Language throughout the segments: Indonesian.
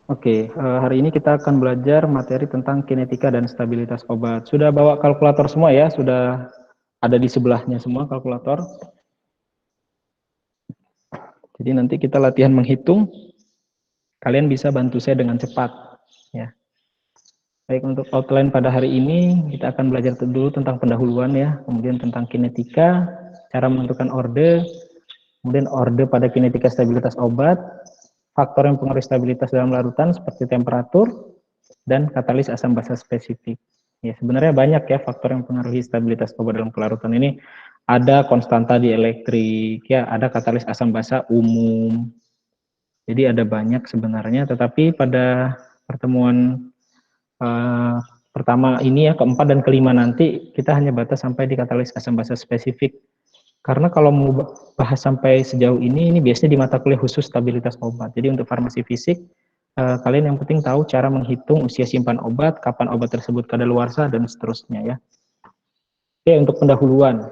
Oke, hari ini kita akan belajar materi tentang kinetika dan stabilitas obat. Sudah bawa kalkulator semua ya? Sudah ada di sebelahnya semua kalkulator. Jadi nanti kita latihan menghitung. Kalian bisa bantu saya dengan cepat. Ya. Baik, untuk outline pada hari ini kita akan belajar dulu tentang pendahuluan ya, kemudian tentang kinetika, cara menentukan orde, kemudian orde pada kinetika stabilitas obat, faktor yang mempengaruhi stabilitas dalam larutan seperti temperatur, dan katalis asam basa spesifik. Ya, sebenarnya banyak ya faktor yang mempengaruhi stabilitas obat dalam kelarutan ini. Ada konstanta di elektrik, ya, ada katalis asam basa umum. Jadi ada banyak sebenarnya, tetapi pada pertemuan uh, pertama ini ya, keempat dan kelima nanti kita hanya batas sampai di katalis asam basa spesifik. Karena kalau mau bahas sampai sejauh ini biasanya di mata kuliah khusus stabilitas obat. Jadi untuk farmasi fisik, kalian yang penting tahu cara menghitung usia simpan obat, kapan obat tersebut kadaluarsa, dan seterusnya ya. Oke, untuk pendahuluan.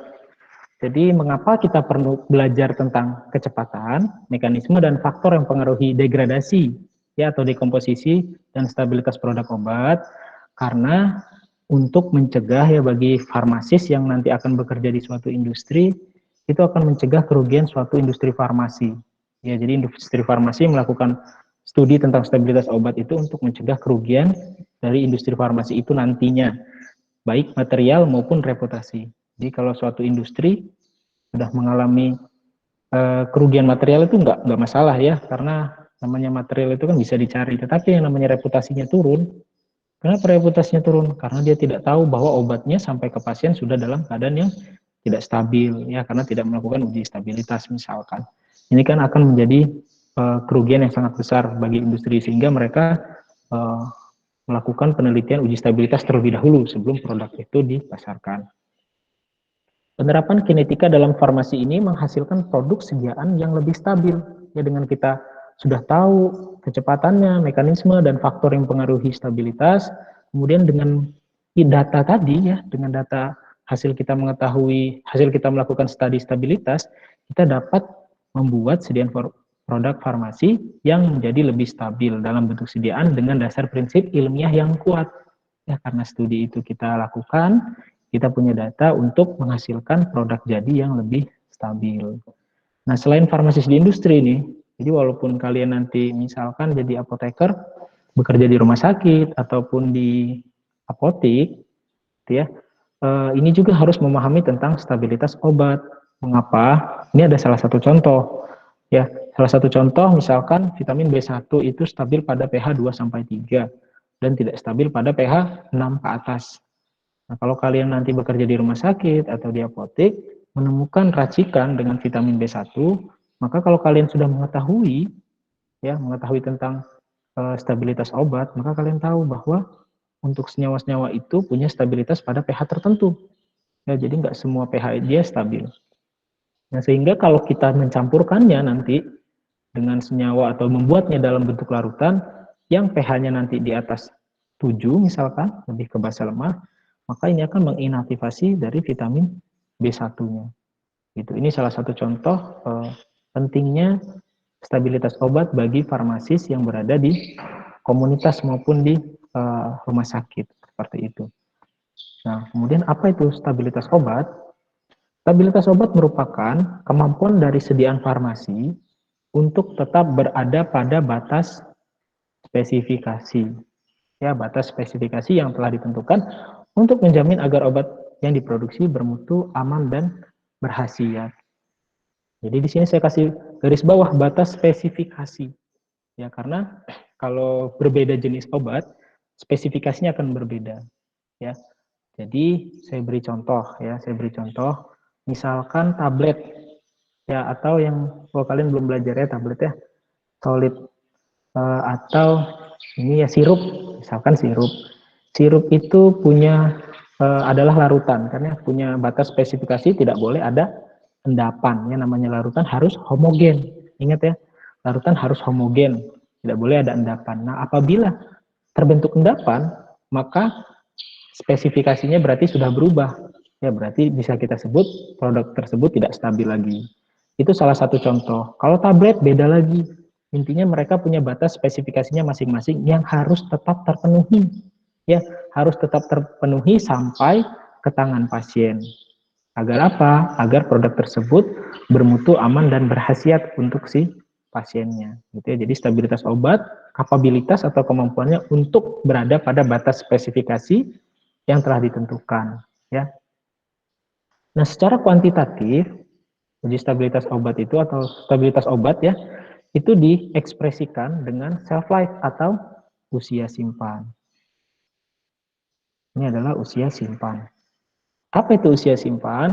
Jadi mengapa kita perlu belajar tentang kecepatan, mekanisme, dan faktor yang mempengaruhi degradasi ya atau dekomposisi dan stabilitas produk obat? Karena untuk mencegah ya bagi farmasis yang nanti akan bekerja di suatu industri, itu akan mencegah kerugian suatu industri farmasi. Ya, jadi industri farmasi melakukan studi tentang stabilitas obat itu untuk mencegah kerugian dari industri farmasi itu nantinya, baik material maupun reputasi. Jadi kalau suatu industri sudah mengalami kerugian material itu nggak masalah ya, karena namanya material itu kan bisa dicari. Tetapi yang namanya reputasinya turun. Kenapa reputasinya turun? Karena dia tidak tahu bahwa obatnya sampai ke pasien sudah dalam keadaan yang tidak stabil ya, karena tidak melakukan uji stabilitas misalkan. Ini kan akan menjadi kerugian yang sangat besar bagi industri, sehingga mereka uh, melakukan penelitian uji stabilitas terlebih dahulu sebelum produk itu dipasarkan. Penerapan kinetika dalam farmasi ini menghasilkan produk sediaan yang lebih stabil. Ya, dengan kita sudah tahu kecepatannya, mekanisme, dan faktor yang mempengaruhi stabilitas, kemudian dengan data tadi ya, dengan data hasil kita mengetahui, hasil kita melakukan studi stabilitas, kita dapat membuat sediaan produk farmasi yang menjadi lebih stabil dalam bentuk sediaan dengan dasar prinsip ilmiah yang kuat. Ya, karena studi itu kita lakukan, kita punya data untuk menghasilkan produk jadi yang lebih stabil. Nah, selain farmasis di industri ini, jadi walaupun kalian nanti misalkan jadi apoteker, bekerja di rumah sakit ataupun di apotik, gitu ya, ini juga harus memahami tentang stabilitas obat. Mengapa? Ini ada salah satu contoh. Ya, salah satu contoh misalkan vitamin B1 itu stabil pada pH 2 sampai 3 dan tidak stabil pada pH 6 ke atas. Nah, kalau kalian nanti bekerja di rumah sakit atau di apotek, menemukan racikan dengan vitamin B1, maka kalau kalian sudah mengetahui ya, mengetahui tentang stabilitas obat, maka kalian tahu bahwa untuk senyawa-senyawa itu punya stabilitas pada pH tertentu. Ya, jadi nggak semua pH dia stabil. Nah, sehingga kalau kita mencampurkannya nanti dengan senyawa atau membuatnya dalam bentuk larutan yang pH-nya nanti di atas 7 misalkan, lebih ke basa lemah, maka ini akan menginaktivasi dari vitamin B1-nya. Gitu. Ini salah satu contoh pentingnya stabilitas obat bagi farmasis yang berada di komunitas maupun di rumah sakit seperti itu. Nah, kemudian apa itu stabilitas obat? Stabilitas obat merupakan kemampuan dari sediaan farmasi untuk tetap berada pada batas spesifikasi. Ya, batas spesifikasi yang telah ditentukan untuk menjamin agar obat yang diproduksi bermutu, aman, dan berkhasiat. Jadi di sini saya kasih garis bawah batas spesifikasi. Ya, karena kalau berbeda jenis obat, spesifikasinya akan berbeda. Ya, jadi saya beri contoh ya, saya beri contoh. Misalkan tablet ya, atau yang kalau kalian belum belajar ya tablet ya, solid atau ini ya sirup, misalkan sirup. Sirup itu punya adalah larutan, karena punya batas spesifikasi tidak boleh ada endapan. Ya, namanya larutan harus homogen. Ingat ya, larutan harus homogen, tidak boleh ada endapan. Nah, apabila terbentuk endapan, maka spesifikasinya berarti sudah berubah. Ya, berarti bisa kita sebut produk tersebut tidak stabil lagi. Itu salah satu contoh. Kalau tablet beda lagi. Intinya mereka punya batas spesifikasinya masing-masing yang harus tetap terpenuhi. Ya, harus tetap terpenuhi sampai ke tangan pasien. Agar apa? Agar produk tersebut bermutu, aman, dan berkhasiat untuk si pasiennya. Gitu ya. Jadi stabilitas obat, kapabilitas atau kemampuannya untuk berada pada batas spesifikasi yang telah ditentukan. Ya. Nah, secara kuantitatif, uji stabilitas obat itu atau stabilitas obat ya, itu diekspresikan dengan shelf life atau usia simpan. Ini adalah usia simpan. Apa itu usia simpan?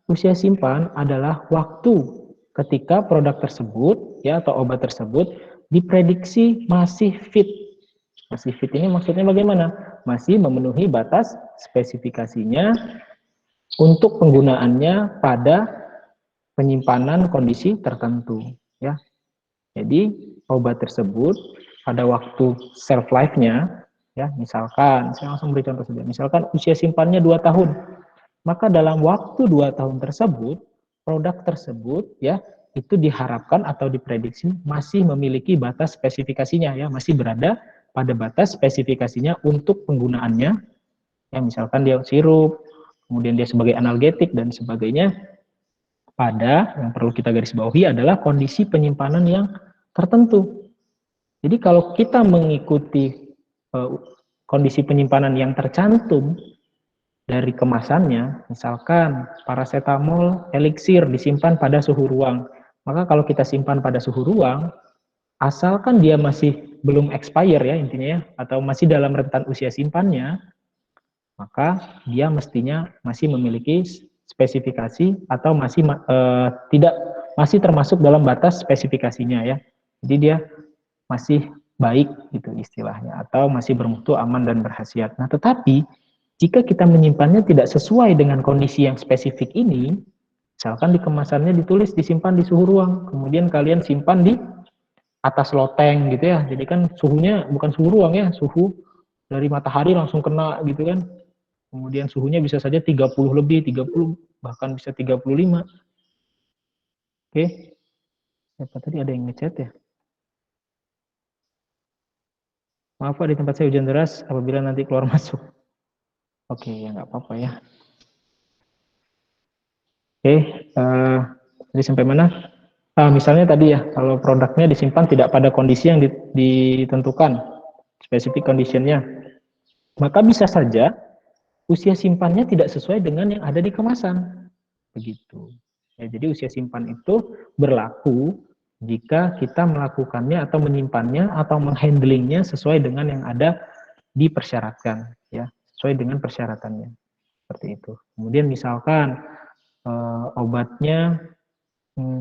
Usia simpan adalah waktu ketika produk tersebut ya atau obat tersebut diprediksi masih fit. Masih fit ini maksudnya bagaimana? Masih memenuhi batas spesifikasinya untuk penggunaannya pada penyimpanan kondisi tertentu ya. Jadi obat tersebut pada waktu shelf life-nya ya, misalkan saya langsung beri contoh saja. Misalkan usia simpannya 2 tahun. Maka dalam waktu 2 tahun tersebut, produk tersebut ya itu diharapkan atau diprediksi masih memiliki batas spesifikasinya ya, masih berada pada batas spesifikasinya untuk penggunaannya. Ya, misalkan dia sirup, kemudian dia sebagai analgetik dan sebagainya. Pada yang perlu kita garis bawahi adalah kondisi penyimpanan yang tertentu. Jadi kalau kita mengikuti kondisi penyimpanan yang tercantum dari kemasannya, misalkan paracetamol eliksir disimpan pada suhu ruang, maka kalau kita simpan pada suhu ruang, asalkan dia masih belum expire ya intinya ya, atau masih dalam rentan usia simpannya, maka dia mestinya masih memiliki spesifikasi atau masih tidak masih termasuk dalam batas spesifikasinya ya. Jadi dia masih baik gitu istilahnya atau masih bermutu, aman, dan berkhasiat. Nah, tetapi jika kita menyimpannya tidak sesuai dengan kondisi yang spesifik ini, misalkan di kemasannya ditulis disimpan di suhu ruang, kemudian kalian simpan di atas loteng gitu ya. Jadi kan suhunya bukan suhu ruang ya, suhu dari matahari langsung kena gitu kan. Kemudian suhunya bisa saja 30 lebih, 30 bahkan bisa 35. Oke. Siapa tadi ada yang ngechat ya? Maaf Pak, di tempat saya hujan deras apabila nanti keluar masuk. Oke, ya nggak apa-apa ya. Oke, jadi sampai mana? Misalnya tadi ya, kalau produknya disimpan tidak pada kondisi yang ditentukan, spesifik conditionnya, maka bisa saja usia simpannya tidak sesuai dengan yang ada di kemasan. Begitu. Ya, jadi usia simpan itu berlaku jika kita melakukannya atau menyimpannya atau menghandlingnya sesuai dengan yang ada dipersyaratkan, ya, sesuai dengan persyaratannya. Seperti itu. Kemudian misalkan obatnya,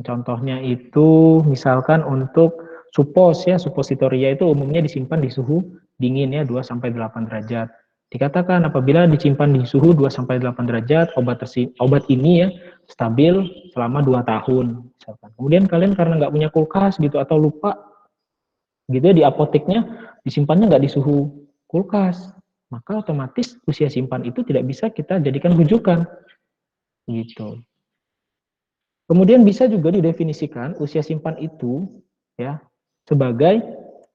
contohnya itu misalkan untuk supos ya, supositoria itu umumnya disimpan di suhu dingin ya 2-8 derajat. Dikatakan apabila disimpan di suhu 2-8 derajat, obat ini ya stabil selama 2 tahun. Misalkan. Kemudian kalian karena nggak punya kulkas gitu atau lupa gitu ya, di apoteknya disimpannya nggak di suhu kulkas, maka otomatis usia simpan itu tidak bisa kita jadikan rujukan. Gitu. Kemudian bisa juga didefinisikan usia simpan itu ya sebagai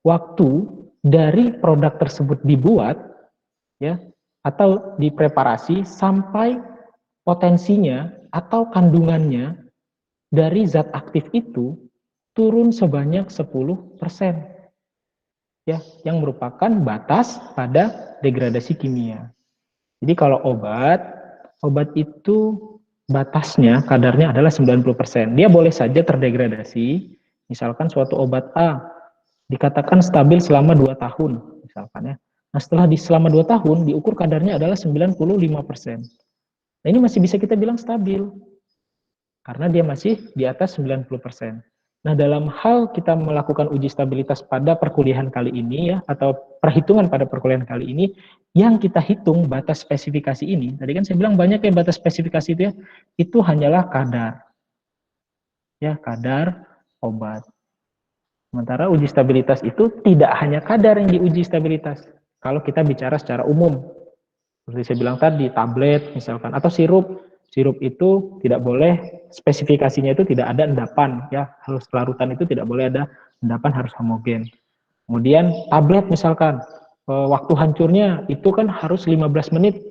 waktu dari produk tersebut dibuat ya atau dipreparasi sampai potensinya atau kandungannya dari zat aktif itu turun sebanyak 10% ya yang merupakan batas pada degradasi kimia. Jadi kalau obat itu batasnya kadarnya adalah 90%. Dia boleh saja terdegradasi. Misalkan suatu obat A dikatakan stabil selama 2 tahun misalkan ya. Nah, selama 2 tahun diukur kadarnya adalah 95%. Nah, ini masih bisa kita bilang stabil karena dia masih di atas 90%. Nah, dalam hal kita melakukan uji stabilitas pada perkuliahan kali ini ya atau perhitungan pada perkuliahan kali ini, yang kita hitung batas spesifikasi ini, tadi kan saya bilang banyak ya batas spesifikasi itu ya, itu hanyalah kadar. Ya, kadar obat. Sementara uji stabilitas itu tidak hanya kadar yang diuji stabilitas. Kalau kita bicara secara umum, seperti saya bilang tadi, tablet misalkan atau sirup sirup itu tidak boleh, spesifikasinya itu tidak ada endapan, ya, harus larutan itu tidak boleh ada endapan, harus homogen. Kemudian tablet misalkan, waktu hancurnya itu kan harus 15 menit,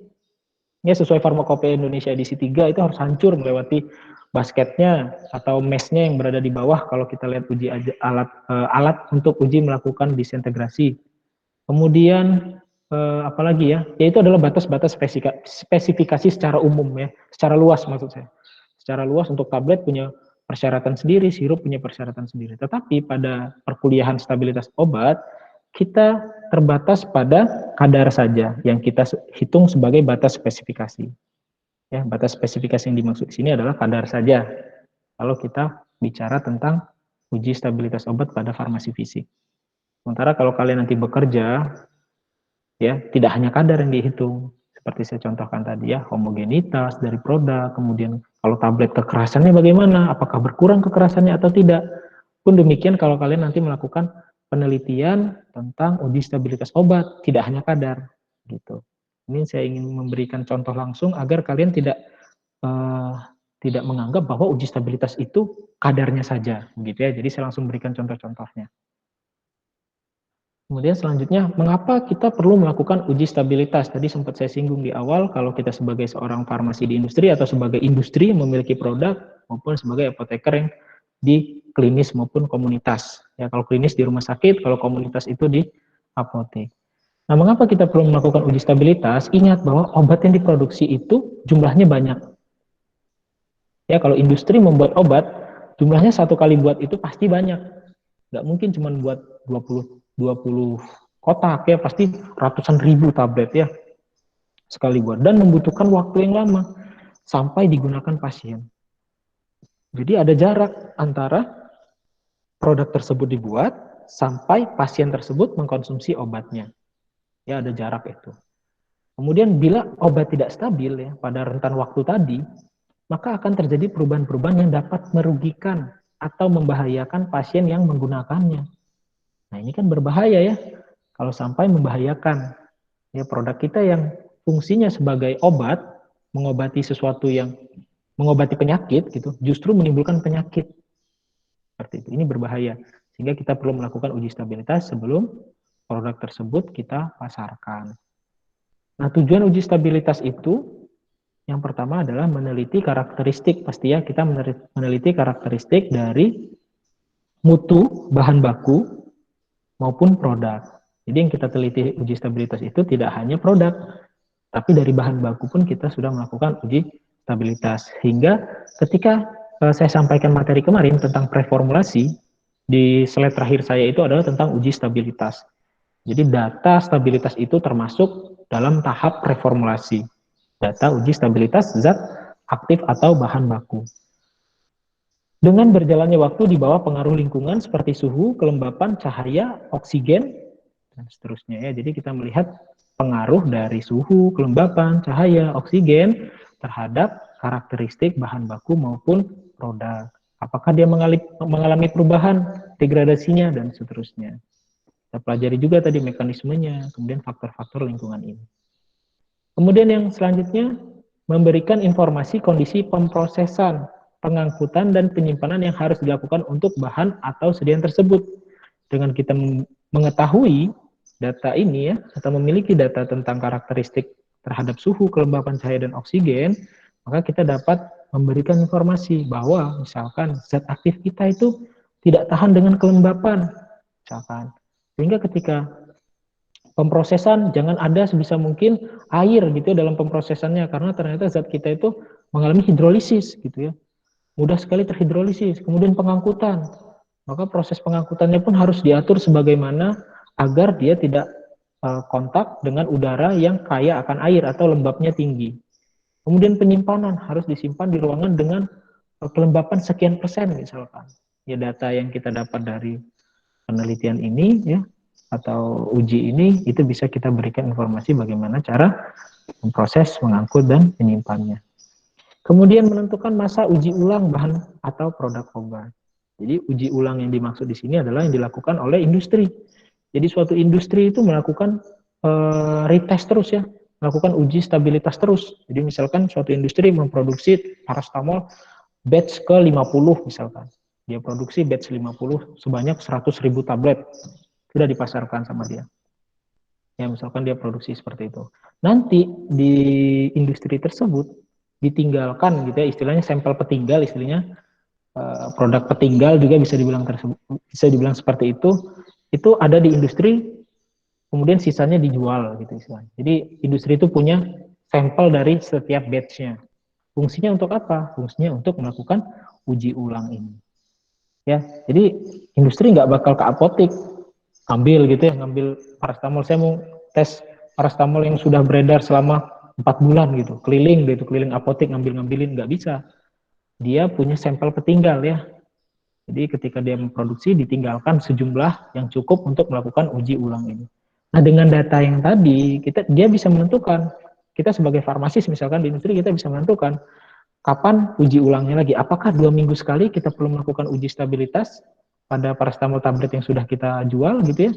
ya sesuai Farmakopeia Indonesia edisi 3 itu harus hancur melewati basketnya atau mesnya yang berada di bawah kalau kita lihat uji alat untuk uji melakukan disintegrasi. Kemudian apalagi ya, yaitu adalah batas-batas spesifikasi secara umum ya, secara luas maksud saya. Secara luas untuk tablet punya persyaratan sendiri, sirup punya persyaratan sendiri. Tetapi pada perkuliahan stabilitas obat, kita terbatas pada kadar saja yang kita hitung sebagai batas spesifikasi. Ya, batas spesifikasi yang dimaksud di sini adalah kadar saja. Kalau kita bicara tentang uji stabilitas obat pada farmasi fisik. Sementara kalau kalian nanti bekerja, ya tidak hanya kadar yang dihitung, seperti saya contohkan tadi ya, homogenitas dari produk, kemudian kalau tablet kekerasannya bagaimana, apakah berkurang kekerasannya atau tidak. Pun demikian kalau kalian nanti melakukan penelitian tentang uji stabilitas obat, tidak hanya kadar gitu. Ini saya ingin memberikan contoh langsung agar kalian tidak menganggap bahwa uji stabilitas itu kadarnya saja, begitu ya. Jadi saya langsung berikan contoh-contohnya. Kemudian selanjutnya, mengapa kita perlu melakukan uji stabilitas? Tadi sempat saya singgung di awal, kalau kita sebagai seorang farmasi di industri atau sebagai industri yang memiliki produk, maupun sebagai apoteker yang di klinis maupun komunitas. Ya, kalau klinis di rumah sakit, kalau komunitas itu di apotek. Nah, mengapa kita perlu melakukan uji stabilitas? Ingat bahwa obat yang diproduksi itu jumlahnya banyak. Ya, kalau industri membuat obat, jumlahnya satu kali buat itu pasti banyak. Nggak mungkin cuma buat 20 kotak ya, pasti ratusan ribu tablet ya sekali buat, dan membutuhkan waktu yang lama sampai digunakan pasien. Jadi ada jarak antara produk tersebut dibuat sampai pasien tersebut mengkonsumsi obatnya. Ya, ada jarak itu. Kemudian bila obat tidak stabil ya pada rentan waktu tadi, maka akan terjadi perubahan-perubahan yang dapat merugikan atau membahayakan pasien yang menggunakannya. Nah, ini kan berbahaya ya, kalau sampai membahayakan ya produk kita yang fungsinya sebagai obat, mengobati sesuatu yang mengobati penyakit gitu, justru menimbulkan penyakit. Seperti itu. Ini berbahaya. Sehingga kita perlu melakukan uji stabilitas sebelum produk tersebut kita pasarkan. Nah, tujuan uji stabilitas itu yang pertama adalah meneliti karakteristik, pasti ya, kita meneliti karakteristik dari mutu bahan baku maupun produk. Jadi yang kita teliti uji stabilitas itu tidak hanya produk, tapi dari bahan baku pun kita sudah melakukan uji stabilitas. Hingga ketika saya sampaikan materi kemarin tentang preformulasi, di slide terakhir saya itu adalah tentang uji stabilitas. Jadi data stabilitas itu termasuk dalam tahap preformulasi. Data uji stabilitas zat aktif atau bahan baku. Dengan berjalannya waktu di bawah pengaruh lingkungan seperti suhu, kelembapan, cahaya, oksigen, dan seterusnya ya. Jadi kita melihat pengaruh dari suhu, kelembapan, cahaya, oksigen terhadap karakteristik bahan baku maupun produk. Apakah dia mengalami perubahan, degradasinya, dan seterusnya. Kita pelajari juga tadi mekanismenya, kemudian faktor-faktor lingkungan ini. Kemudian yang selanjutnya, memberikan informasi kondisi pemprosesan, pengangkutan, dan penyimpanan yang harus dilakukan untuk bahan atau sediaan tersebut. Dengan kita mengetahui data ini ya, atau memiliki data tentang karakteristik terhadap suhu, kelembapan, cahaya, dan oksigen, maka kita dapat memberikan informasi bahwa misalkan zat aktif kita itu tidak tahan dengan kelembapan, misalkan. Sehingga ketika pemprosesan jangan ada sebisa mungkin air gitu ya dalam pemprosesannya, karena ternyata zat kita itu mengalami hidrolisis gitu ya, mudah sekali terhidrolisis. Kemudian pengangkutan, maka proses pengangkutannya pun harus diatur sebagaimana agar dia tidak kontak dengan udara yang kaya akan air atau lembabnya tinggi. Kemudian penyimpanan harus disimpan di ruangan dengan kelembapan sekian persen misalkan. Ya, data yang kita dapat dari penelitian ini ya atau uji ini itu bisa kita berikan informasi bagaimana cara memproses, mengangkut, dan menyimpannya. Kemudian menentukan masa uji ulang bahan atau produk obat. Jadi uji ulang yang dimaksud di sini adalah yang dilakukan oleh industri. Jadi suatu industri itu melakukan retest terus ya. melakukan uji stabilitas terus. Jadi misalkan suatu industri memproduksi paracetamol batch ke 50 misalkan. Dia produksi batch 50 sebanyak 100.000 tablet. Sudah dipasarkan sama dia. Ya misalkan dia produksi seperti itu. Nanti di industri tersebut ditinggalkan gitu ya, istilahnya sampel petinggal, istilahnya produk petinggal juga bisa dibilang tersebut, bisa dibilang seperti itu ada di industri, kemudian sisanya dijual gitu istilahnya. Jadi industri itu punya sampel dari setiap batch-nya. Fungsinya untuk apa? Fungsinya untuk melakukan uji ulang ini. Ya, jadi industri nggak bakal ke apotek ambil gitu ya, ngambil paracetamol, saya mau tes paracetamol yang sudah beredar selama 4 bulan gitu, keliling gitu, keliling apotek ngambilin, nggak bisa. Dia punya sampel petinggal ya. Jadi ketika dia memproduksi ditinggalkan sejumlah yang cukup untuk melakukan uji ulang ini. Nah dengan data yang tadi dia bisa menentukan, kita sebagai farmasis misalkan di industri kita bisa menentukan kapan uji ulangnya lagi. Apakah 2 minggu sekali kita perlu melakukan uji stabilitas pada paracetamol tablet yang sudah kita jual gitu ya,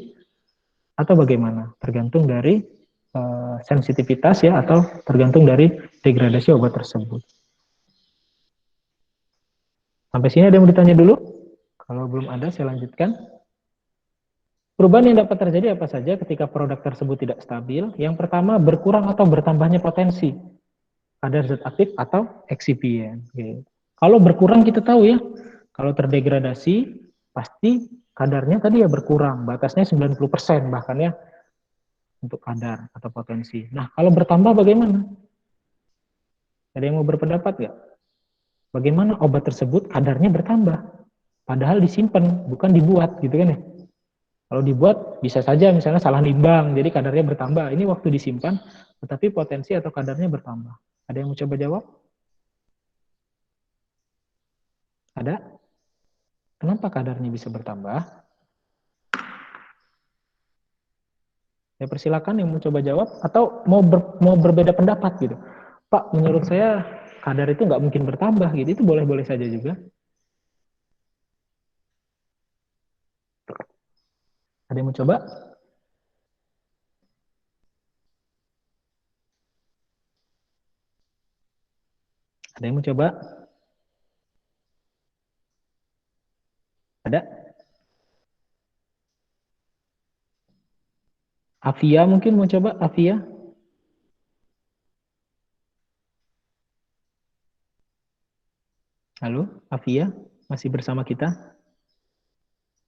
atau bagaimana? Tergantung dari sensitivitas ya, atau tergantung dari degradasi obat tersebut. Sampai sini ada yang mau ditanya dulu? Kalau belum ada, saya lanjutkan. Perubahan yang dapat terjadi apa saja ketika produk tersebut tidak stabil? Yang pertama, berkurang atau bertambahnya potensi kadar zat aktif atau eksipien. Gitu. Kalau berkurang kita tahu ya, kalau terdegradasi pasti kadarnya tadi ya berkurang, batasnya 90% bahkan ya untuk kadar atau potensi. Nah, kalau bertambah bagaimana? Ada yang mau berpendapat nggak? Bagaimana obat tersebut kadarnya bertambah? Padahal disimpan, bukan dibuat, gitu kan ya? Kalau dibuat bisa saja misalnya salah nimbang, jadi kadarnya bertambah. Ini waktu disimpan, tetapi potensi atau kadarnya bertambah. Ada yang mau coba jawab? Ada? Kenapa kadarnya bisa bertambah? Ya persilakan yang mau coba jawab, atau mau berbeda pendapat gitu. Pak, menurut saya kadar itu nggak mungkin bertambah gitu, itu boleh-boleh saja juga. Ada yang mau coba? Ada yang mau coba? Ada? Avia mungkin mau coba? Avia? Halo, Avia? Masih bersama kita?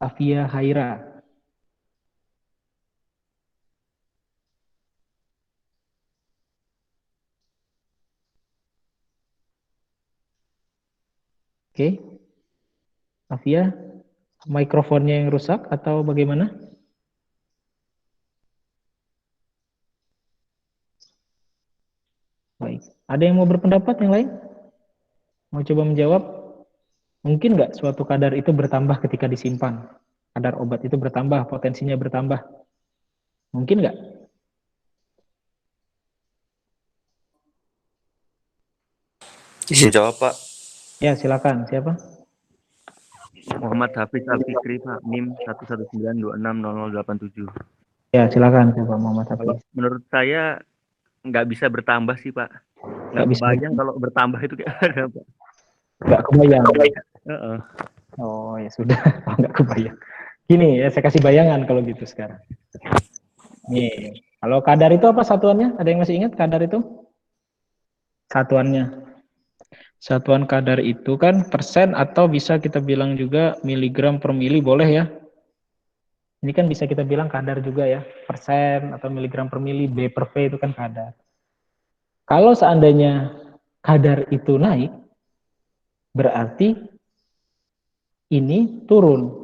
Avia Haira. Oke, Avia, mikrofonnya yang rusak atau bagaimana? Baik. Ada yang mau berpendapat yang lain? Mau coba menjawab? Mungkin nggak suatu kadar itu bertambah ketika disimpan? Kadar obat itu bertambah, potensinya bertambah. Mungkin nggak? Izin jawab, Pak. Ya, silakan. Siapa? Muhammad Hafiz Al-Fikri, Pak. NIM 119260087. Ya, silakan coba Muhammad Kalau Hafiz. menurut saya nggak bisa bertambah sih, Pak. Nggak Nggak bisa. kebayang kalau bertambah itu kayak ada, Pak. Nggak kebayang. Heeh. Oh, ya sudah. Nggak kebayang. Gini ya, saya kasih bayangan kalau gitu sekarang. Nih, kalau kadar itu apa satuannya? Ada yang masih ingat kadar itu? Satuannya. Satuan kadar itu kan persen, atau bisa kita bilang juga miligram per mili, boleh ya? Ini kan bisa kita bilang kadar juga ya, persen atau miligram per mili, B per V itu kan kadar. Kalau seandainya kadar itu naik, berarti ini turun.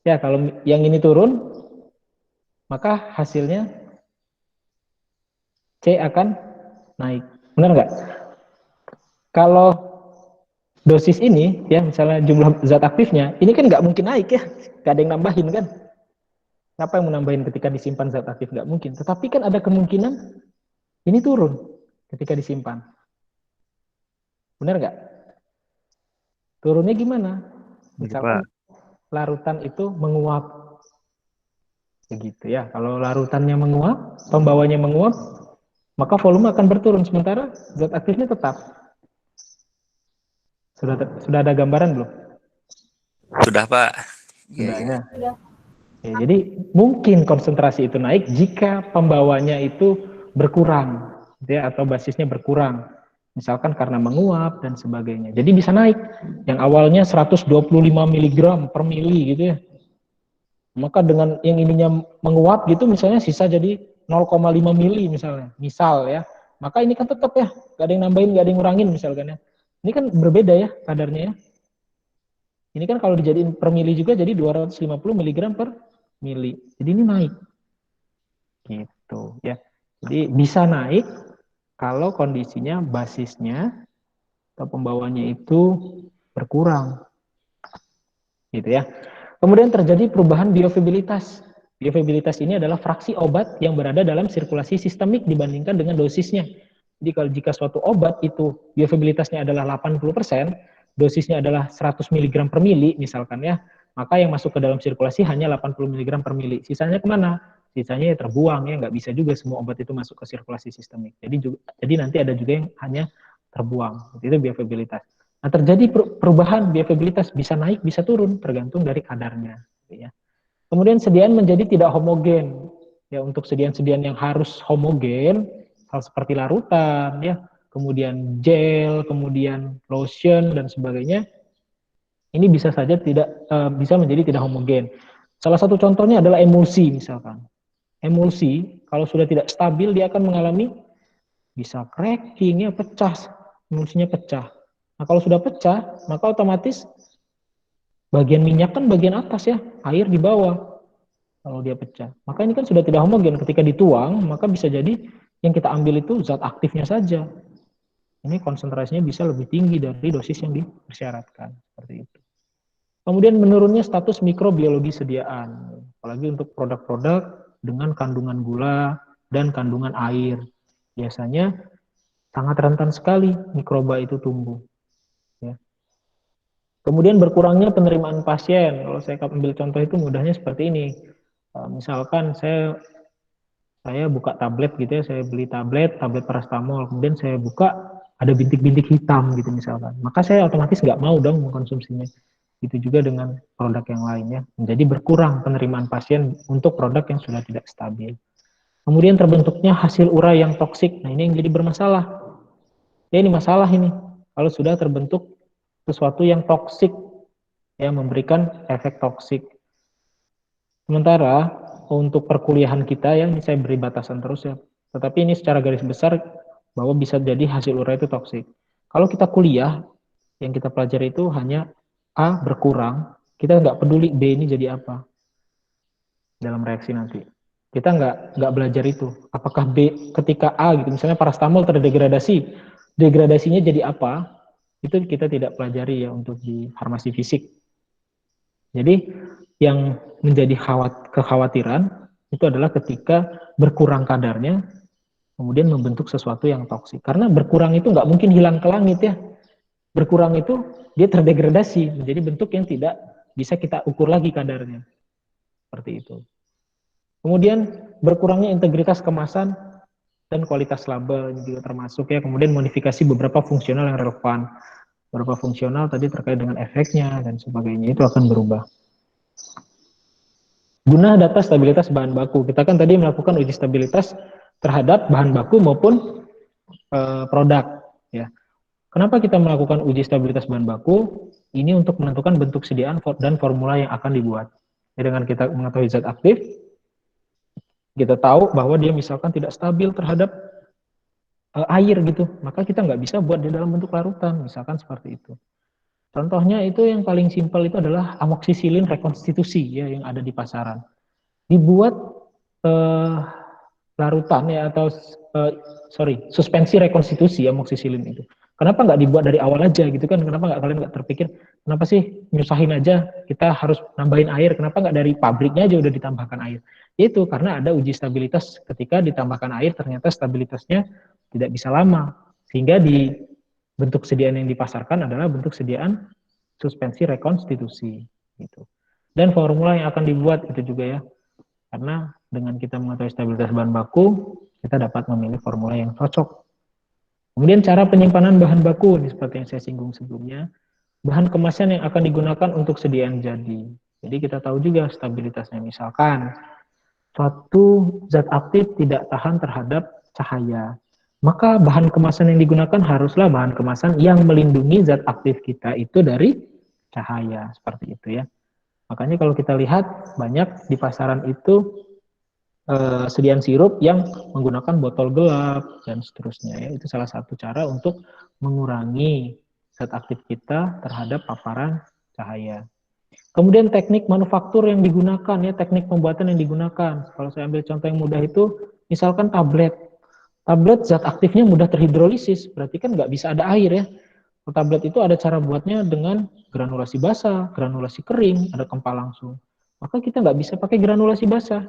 Ya, kalau yang ini turun, maka hasilnya C akan naik. Benar nggak? Kalau dosis ini, ya misalnya jumlah zat aktifnya, ini kan nggak mungkin naik ya, nggak ada yang nambahin kan? Siapa yang menambahin ketika disimpan zat aktif? Nggak mungkin. Tetapi kan ada kemungkinan ini turun ketika disimpan. Benar nggak? Turunnya gimana? Gitu, Pak. Misalkan larutan itu menguap, begitu ya. Kalau larutannya menguap, pembawanya menguap, maka volume akan berturun, sementara zat aktifnya tetap. Sudah ada gambaran belum? Sudah, Pak. Sudah Iya. ya. Ya, jadi mungkin konsentrasi itu naik jika pembawanya itu berkurang, ya, atau basisnya berkurang. Misalkan karena menguap dan sebagainya. Jadi bisa naik. Yang awalnya 125 mg per mili gitu ya. Maka dengan yang ininya menguap gitu misalnya sisa jadi 0,5 mili misalnya. Misal ya. Maka ini kan tetap ya, gak ada yang nambahin, gak ada yang ngurangin misalkan ya. Ini kan berbeda ya kadarnya ya. Ini kan kalau dijadiin per mili juga jadi 250 mg per mili. Jadi ini naik. Gitu ya. Jadi bisa naik kalau kondisinya basisnya atau pembawanya itu berkurang. Gitu ya. Kemudian terjadi perubahan bioavailabilitas. Bioavailabilitas ini adalah fraksi obat yang berada dalam sirkulasi sistemik dibandingkan dengan dosisnya. Jadi kalau jika suatu obat itu bioavailabilitasnya adalah 80%, dosisnya adalah 100 mg per mili misalkan ya, maka yang masuk ke dalam sirkulasi hanya 80 mg per mili. Sisanya kemana? Sisanya ya terbuang ya, nggak bisa juga semua obat itu masuk ke sirkulasi sistemik. Jadi nanti ada juga yang hanya terbuang. Itu bioavailabilitas. Nah, terjadi perubahan bioavailabilitas, bisa naik, bisa turun, tergantung dari kadarnya. Ya. Kemudian sediaan menjadi tidak homogen. Ya, untuk sediaan-sediaan yang harus homogen, hal seperti larutan, ya, kemudian gel, kemudian lotion dan sebagainya, ini bisa saja bisa menjadi tidak homogen. Salah satu contohnya adalah emulsi misalkan. Emulsi kalau sudah tidak stabil dia akan mengalami bisa cracking ya, pecah, emulsinya pecah. Nah, kalau sudah pecah, maka otomatis bagian minyak kan bagian atas ya, air di bawah kalau dia pecah. Maka ini kan sudah tidak homogen, ketika dituang, maka bisa jadi yang kita ambil itu zat aktifnya saja. Ini konsentrasinya bisa lebih tinggi dari dosis yang dipersyaratkan, seperti itu. Kemudian menurunnya status mikrobiologi sediaan, apalagi untuk produk-produk dengan kandungan gula dan kandungan air. Biasanya sangat rentan sekali mikroba itu tumbuh. Ya. Kemudian berkurangnya penerimaan pasien. Kalau saya ambil contoh itu mudahnya seperti ini. Misalkan saya buka tablet gitu ya, saya beli tablet paracetamol, kemudian saya buka ada bintik-bintik hitam gitu misalkan. Maka saya otomatis nggak mau dong mengkonsumsinya. Itu juga dengan produk yang lainnya. Menjadi berkurang penerimaan pasien untuk produk yang sudah tidak stabil. Kemudian terbentuknya hasil urai yang toksik. Nah, ini yang jadi bermasalah. Ya, ini masalah ini. Kalau sudah terbentuk sesuatu yang toksik, yang memberikan efek toksik. Sementara untuk perkuliahan kita ya, ini saya beri batasan terus ya. Tetapi ini secara garis besar bahwa bisa jadi hasil urai itu toksik. Kalau kita kuliah, yang kita pelajari itu hanya A berkurang, kita nggak peduli B ini jadi apa dalam reaksi nanti. Kita nggak belajar itu. Apakah B ketika A gitu, misalnya paracetamol terdegradasi, degradasinya jadi apa? Itu kita tidak pelajari ya untuk di farmasi fisik. Jadi yang menjadi kekhawatiran itu adalah ketika berkurang kadarnya, kemudian membentuk sesuatu yang toksik. Karena berkurang itu nggak mungkin hilang ke langit ya. Berkurang itu dia terdegradasi menjadi bentuk yang tidak bisa kita ukur lagi kadarnya. Seperti itu. Kemudian berkurangnya integritas kemasan dan kualitas label juga termasuk ya. Kemudian modifikasi beberapa fungsional yang relevan. Beberapa fungsional tadi terkait dengan efeknya dan sebagainya itu akan berubah. Guna data stabilitas bahan baku, kita kan tadi melakukan uji stabilitas terhadap bahan baku maupun produk. Ya. Kenapa kita melakukan uji stabilitas bahan baku? Ini untuk menentukan bentuk sediaan dan formula yang akan dibuat. Ya, dengan kita mengetahui zat aktif, kita tahu bahwa dia misalkan tidak stabil terhadap air gitu, maka kita nggak bisa buat di dalam bentuk larutan, misalkan seperti itu. Contohnya itu yang paling simpel itu adalah amoksisilin rekonstitusi ya yang ada di pasaran. Dibuat larutan ya atau suspensi rekonstitusi amoksisilin itu. Kenapa nggak dibuat dari awal aja gitu kan? Kenapa kalian nggak terpikir kenapa sih nyusahin aja kita harus nambahin air? Kenapa nggak dari pabriknya aja udah ditambahkan air? Itu karena ada uji stabilitas ketika ditambahkan air ternyata stabilitasnya tidak bisa lama sehingga di bentuk sediaan yang dipasarkan adalah bentuk sediaan suspensi rekonstitusi gitu. Dan formula yang akan dibuat itu juga ya. Karena dengan kita mengetahui stabilitas bahan baku, kita dapat memilih formula yang cocok. Kemudian cara penyimpanan bahan baku, seperti yang saya singgung sebelumnya, bahan kemasan yang akan digunakan untuk sediaan jadi. Jadi kita tahu juga stabilitasnya, misalkan suatu zat aktif tidak tahan terhadap cahaya, maka bahan kemasan yang digunakan haruslah bahan kemasan yang melindungi zat aktif kita itu dari cahaya, seperti itu ya. Makanya kalau kita lihat banyak di pasaran itu sediaan sirup yang menggunakan botol gelap dan seterusnya ya. Itu salah satu cara untuk mengurangi zat aktif kita terhadap paparan cahaya. Kemudian teknik manufaktur yang digunakan ya, teknik pembuatan yang digunakan. Kalau saya ambil contoh yang mudah itu, misalkan tablet. Tablet zat aktifnya mudah terhidrolisis, berarti kan nggak bisa ada air ya. Tablet itu ada cara buatnya dengan granulasi basah, granulasi kering, ada kempal langsung. Maka kita nggak bisa pakai granulasi basah,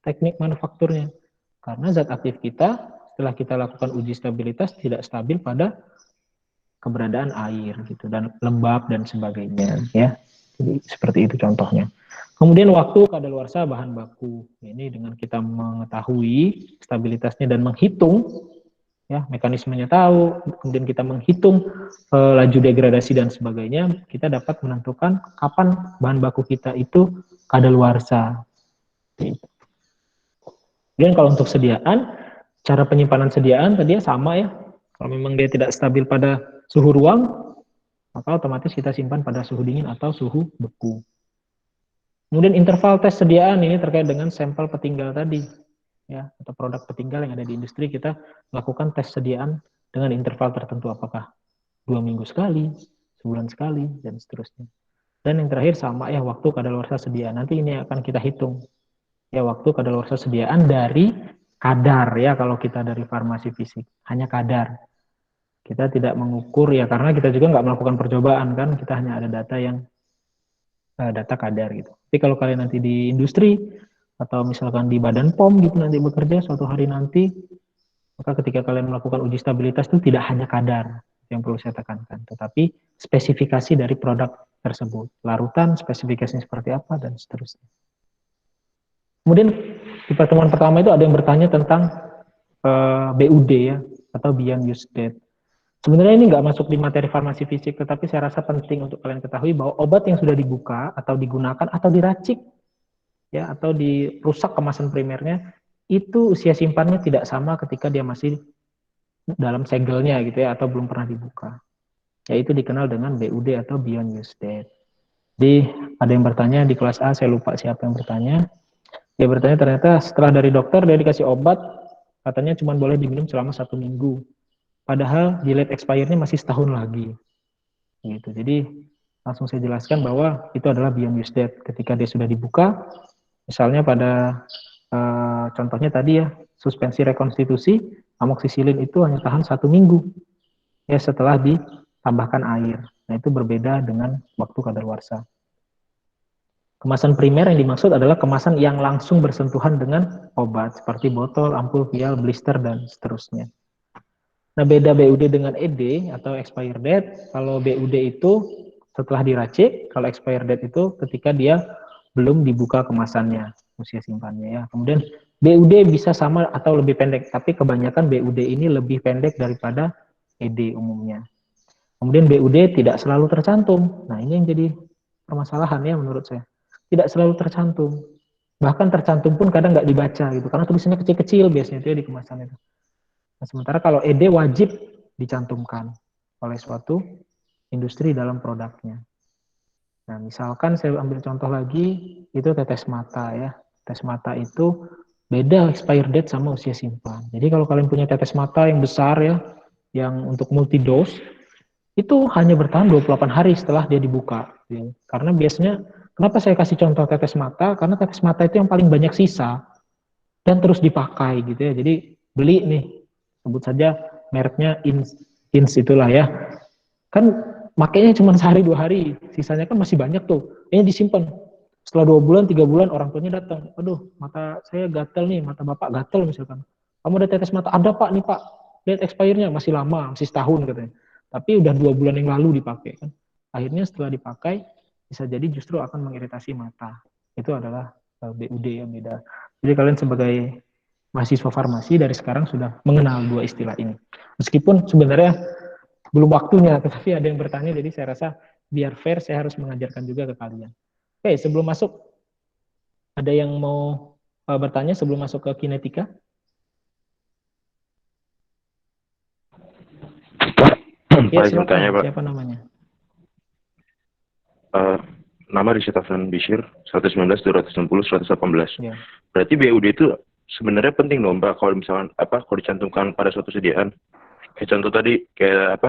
teknik manufakturnya. Karena zat aktif kita, setelah kita lakukan uji stabilitas, tidak stabil pada keberadaan air gitu dan lembab dan sebagainya ya. Jadi seperti itu contohnya. Kemudian waktu kadaluarsa bahan baku. Ini dengan kita mengetahui stabilitasnya dan menghitung ya, mekanismenya tahu, kemudian kita menghitung laju degradasi dan sebagainya, kita dapat menentukan kapan bahan baku kita itu kadaluarsa. Kemudian kalau untuk sediaan, cara penyimpanan sediaan tadi sama ya. Kalau memang dia tidak stabil pada suhu ruang, maka otomatis kita simpan pada suhu dingin atau suhu beku. Kemudian interval tes sediaan ini terkait dengan sampel petinggal tadi, ya, atau produk petinggal yang ada di industri, kita lakukan tes sediaan dengan interval tertentu, apakah 2 minggu sekali, sebulan sekali, dan seterusnya. Dan yang terakhir sama ya, waktu kadaluarsa sediaan. Nanti ini akan kita hitung ya, waktu kadaluarsa sediaan dari kadar ya, kalau kita dari farmasi fisik hanya kadar. Kita tidak mengukur ya, karena kita juga nggak melakukan percobaan kan, kita hanya ada data yang data kadar gitu. Tapi kalau kalian nanti di industri atau misalkan di Badan POM gitu nanti bekerja suatu hari nanti, maka ketika kalian melakukan uji stabilitas itu tidak hanya kadar yang perlu saya tekankan, tetapi spesifikasi dari produk tersebut, larutan, spesifikasinya seperti apa, dan seterusnya. Kemudian di pertemuan pertama itu ada yang bertanya tentang BUD ya, atau Beyond Use Date. Sebenarnya ini nggak masuk di materi farmasi fisik, tetapi saya rasa penting untuk kalian ketahui bahwa obat yang sudah dibuka atau digunakan atau diracik ya, atau dirusak kemasan primernya, itu usia simpannya tidak sama ketika dia masih dalam segelnya gitu ya, atau belum pernah dibuka. Yaitu dikenal dengan BUD atau Beyond Use Date. Jadi ada yang bertanya di kelas A, saya lupa siapa yang bertanya. Dia bertanya ternyata setelah dari dokter dia dikasih obat, katanya cuma boleh diminum selama 1 minggu. Padahal delayed expire-nya masih setahun lagi. Gitu. Jadi langsung saya jelaskan bahwa itu adalah beyond use date. Ketika dia sudah dibuka, misalnya pada contohnya tadi ya, suspensi rekonstitusi, amoksisilin itu hanya tahan 1 minggu ya setelah ditambahkan air. Nah itu berbeda dengan waktu kadaluarsa. Kemasan primer yang dimaksud adalah kemasan yang langsung bersentuhan dengan obat, seperti botol, ampul, vial, blister, dan seterusnya. Nah, beda BUD dengan ED atau expired date. Kalau BUD itu setelah diracik, kalau expired date itu ketika dia belum dibuka kemasannya, usia simpannya ya. Kemudian BUD bisa sama atau lebih pendek, tapi kebanyakan BUD ini lebih pendek daripada ED umumnya. Kemudian BUD tidak selalu tercantum. Nah, ini yang jadi permasalahan ya menurut saya. Tidak selalu tercantum. Bahkan tercantum pun kadang nggak dibaca gitu, karena tulisannya kecil-kecil biasanya itu ya di kemasan itu. Nah, sementara kalau ED wajib dicantumkan oleh suatu industri dalam produknya. Nah, misalkan saya ambil contoh lagi, itu tetes mata ya. Tetes mata itu beda expire date sama usia simpan. Jadi kalau kalian punya tetes mata yang besar ya, yang untuk multi dose, itu hanya bertahan 28 hari setelah dia dibuka. Ya. Karena biasanya, kenapa saya kasih contoh tetes mata? Karena tetes mata itu yang paling banyak sisa dan terus dipakai gitu ya. Jadi beli nih, sebut saja mereknya Ins itulah ya. Kan makainya cuma sehari 2 hari, sisanya kan masih banyak tuh. Ini disimpan. Setelah 2 bulan, 3 bulan orang tuanya datang. Aduh, mata saya gatel nih, mata bapak gatel misalkan. Kamu ada tetes mata? Ada pak nih pak. Lihat expirednya masih lama, masih setahun katanya. Tapi udah 2 bulan yang lalu dipakai kan. Akhirnya setelah dipakai bisa jadi justru akan mengiritasi mata. Itu adalah BUD yang beda. Jadi kalian sebagai mahasiswa farmasi dari sekarang sudah mengenal dua istilah ini. Meskipun sebenarnya belum waktunya, tetapi ada yang bertanya, jadi saya rasa biar fair, saya harus mengajarkan juga ke kalian. Oke, sebelum masuk, ada yang mau bertanya sebelum masuk ke kinetika? Ya, Pak, izin tanya, silakan. Pak. Siapa namanya? Nama Rizky Taflan Bishir, 119, 260, 118. Ya. Berarti BUD itu sebenarnya penting dong, Pak, kalau misalkan kalau dicantumkan pada suatu sediaan. Kayak contoh tadi, kayak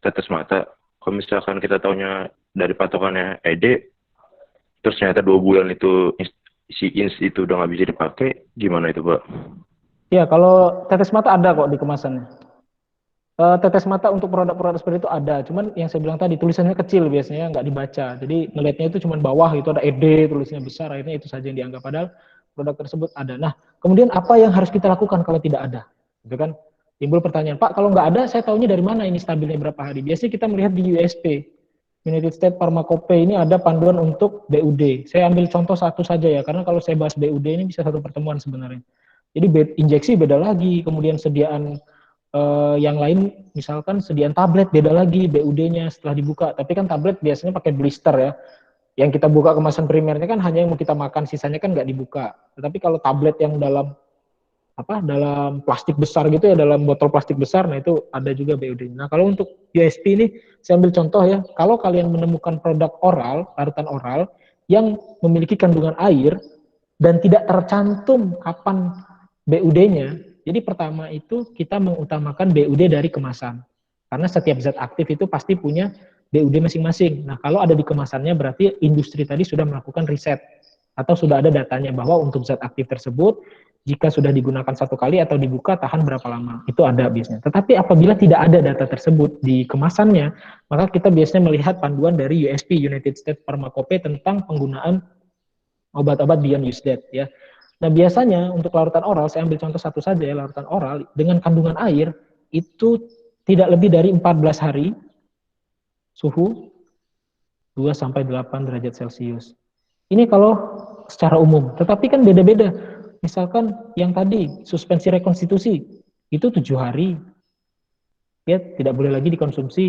tetes mata. Kalau misalkan kita taunya dari patokannya ED, terus ternyata 2 bulan itu si ins itu udah nggak bisa dipakai, gimana itu, Pak? Ya, kalau tetes mata ada kok di kemasannya. Tetes mata untuk produk-produk seperti itu ada, cuman yang saya bilang tadi tulisannya kecil biasanya nggak dibaca, jadi ngelihatnya itu cuman bawah itu ada ED tulisannya besar, akhirnya itu saja yang dianggap, padahal produk tersebut ada. Nah, kemudian apa yang harus kita lakukan kalau tidak ada? Gitu kan? Timbul pertanyaan, Pak, kalau nggak ada, saya tahunya dari mana ini stabilnya berapa hari? Biasanya kita melihat di USP, United States Pharmacopoeia, ini ada panduan untuk BUD. Saya ambil contoh satu saja ya, karena kalau saya bahas BUD ini bisa satu pertemuan sebenarnya. Jadi injeksi beda lagi, kemudian sediaan yang lain, misalkan sediaan tablet beda lagi BUD-nya setelah dibuka. Tapi kan tablet biasanya pakai blister ya. Yang kita buka kemasan primernya kan hanya yang mau kita makan, sisanya kan nggak dibuka. Tetapi kalau tablet yang dalam dalam plastik besar gitu ya, dalam botol plastik besar, nah itu ada juga BUD-nya. Nah, kalau untuk USP ini saya ambil contoh ya. Kalau kalian menemukan produk oral, larutan oral yang memiliki kandungan air dan tidak tercantum kapan BUD-nya. Jadi pertama itu kita mengutamakan BUD dari kemasan. Karena setiap zat aktif itu pasti punya BUD masing-masing. Nah, kalau ada di kemasannya berarti industri tadi sudah melakukan riset atau sudah ada datanya bahwa untuk zat aktif tersebut jika sudah digunakan satu kali atau dibuka tahan berapa lama. Itu ada biasanya. Tetapi apabila tidak ada data tersebut di kemasannya, maka kita biasanya melihat panduan dari USP, United States Pharmacopoeia, tentang penggunaan obat-obat beyond use date ya. Nah, biasanya untuk larutan oral, saya ambil contoh satu saja ya, larutan oral dengan kandungan air itu tidak lebih dari 14 hari suhu 2 sampai 8 derajat Celcius. Ini kalau secara umum, tetapi kan beda-beda. Misalkan yang tadi suspensi rekonstitusi itu 7 hari. Ya, tidak boleh lagi dikonsumsi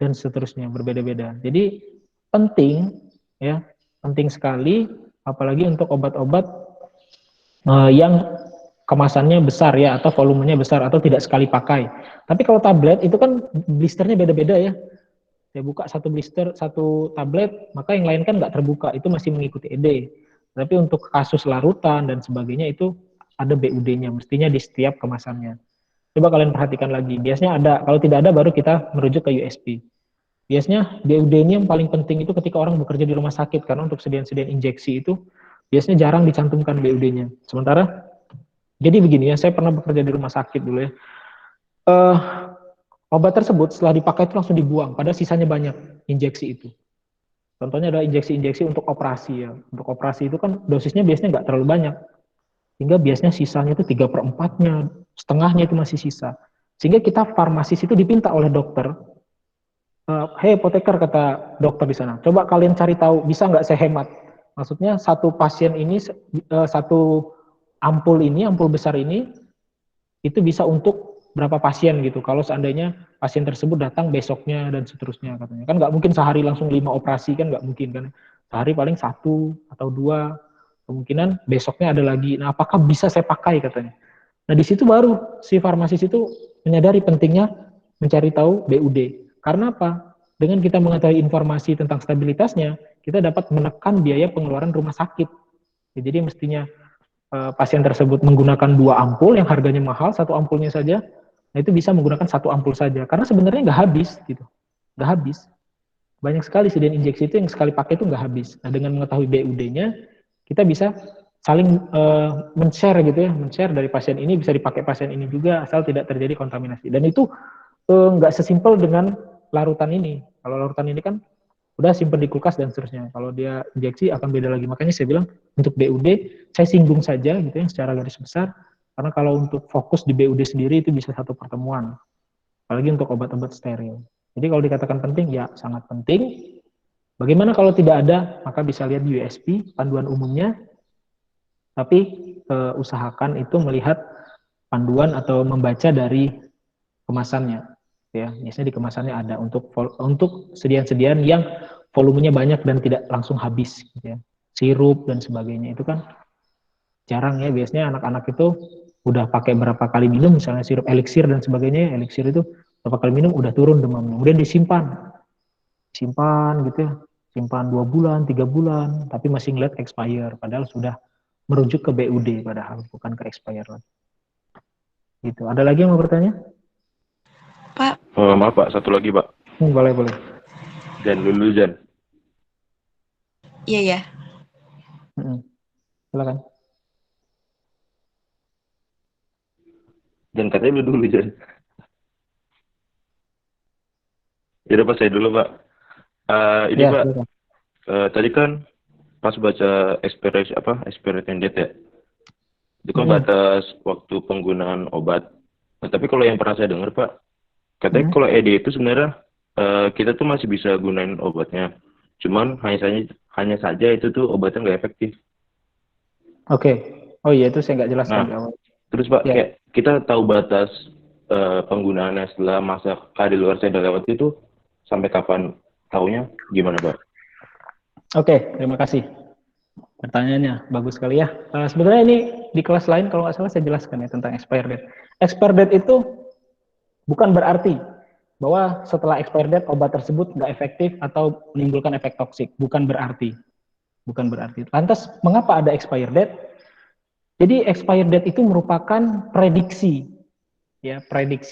dan seterusnya, berbeda-beda. Jadi penting ya, penting sekali apalagi untuk obat-obat yang kemasannya besar ya, atau volumenya besar, atau tidak sekali pakai. Tapi kalau tablet itu kan blisternya beda-beda ya. Saya buka satu blister, satu tablet, maka yang lain kan nggak terbuka, itu masih mengikuti ED. Tapi untuk kasus larutan dan sebagainya itu ada BUD-nya, mestinya di setiap kemasannya. Coba kalian perhatikan lagi, biasanya ada, kalau tidak ada baru kita merujuk ke USP. Biasanya BUD ini yang paling penting itu ketika orang bekerja di rumah sakit, karena untuk sediaan-sediaan injeksi itu biasanya jarang dicantumkan BUD-nya. Sementara, jadi begini ya, saya pernah bekerja di rumah sakit dulu ya. Obat tersebut setelah dipakai itu langsung dibuang, padahal sisanya banyak injeksi itu. Contohnya adalah injeksi-injeksi untuk operasi ya. Untuk operasi itu kan dosisnya biasanya nggak terlalu banyak. Sehingga biasanya sisanya itu 3/4-nya, setengahnya itu masih sisa. Sehingga kita farmasis itu dipinta oleh dokter, hei apoteker, kata dokter di sana, coba kalian cari tahu bisa nggak saya hemat. Maksudnya satu pasien ini, satu ampul ini, ampul besar ini, itu bisa untuk berapa pasien gitu. Kalau seandainya pasien tersebut datang besoknya dan seterusnya katanya. Kan nggak mungkin sehari langsung 5 operasi, kan nggak mungkin kan. Sehari paling 1 atau 2, kemungkinan besoknya ada lagi. Nah, apakah bisa saya pakai katanya. Nah, di situ baru si farmasis itu menyadari pentingnya mencari tahu BUD. Karena apa? Dengan kita mengetahui informasi tentang stabilitasnya, kita dapat menekan biaya pengeluaran rumah sakit. Jadi mestinya pasien tersebut menggunakan 2 ampul yang harganya mahal, satu ampulnya saja, nah itu bisa menggunakan 1 ampul saja. Karena sebenarnya nggak habis gitu, nggak habis. Banyak sekali sediaan injeksi itu yang sekali pakai itu nggak habis. Nah, dengan mengetahui BUD-nya, kita bisa saling men-share gitu ya, men-share dari pasien ini bisa dipakai pasien ini juga, asal tidak terjadi kontaminasi. Dan itu nggak sesimpel dengan larutan ini. Kalau larutan ini kan udah simpen di kulkas dan seterusnya. Kalau dia injeksi akan beda lagi. Makanya saya bilang untuk BUD saya singgung saja gitu ya secara garis besar. Karena kalau untuk fokus di BUD sendiri itu bisa satu pertemuan. Apalagi untuk obat-obat steril. Jadi kalau dikatakan penting, ya sangat penting. Bagaimana kalau tidak ada, maka bisa lihat di USP, panduan umumnya. Tapi usahakan itu melihat panduan atau membaca dari kemasannya. Ya, biasanya di kemasannya ada untuk sediaan-sediaan yang volumenya banyak dan tidak langsung habis. Gitu ya. Sirup dan sebagainya itu kan jarang ya. Biasanya anak-anak itu udah pakai berapa kali minum, misalnya sirup eliksir dan sebagainya. Eliksir itu berapa kali minum udah turun demamnya. Kemudian simpan gitu ya. Simpan 2 bulan, 3 bulan, tapi masih ngeliat expire. Padahal sudah merujuk ke BUD, padahal bukan ke expire lagi. Gitu. Ada lagi yang mau bertanya? Pak. Maaf Pak, satu lagi Pak. Boleh. Jan dulu Jan. Iya ya. Silakan. Jan katanya dulu Jan. Ya udah Pak, saya dulu Pak. Ini Ya, Pak, silakan. tadi kan pas baca expiration date ya, itu kan batas waktu penggunaan obat. Nah, tapi kalau yang pernah saya dengar Pak, katanya kalau ED itu sebenarnya kita tuh masih bisa gunain obatnya, cuman hanya saja itu tuh obatnya nggak efektif. Oke. Oh iya, itu saya nggak jelaskan di awal. Terus Pak, Ya. kayak kita tahu batas penggunaannya setelah masa kadaluarsa udah lewat itu sampai kapan, taunya gimana Pak? Oke, terima kasih. Pertanyaannya bagus sekali ya. Sebenarnya ini di kelas lain kalau nggak salah saya jelaskan ya tentang expire date. Expire date itu bukan berarti bahwa setelah expire date obat tersebut nggak efektif atau menimbulkan efek toksik. Bukan berarti. Lantas mengapa ada expire date? Jadi expire date itu merupakan prediksi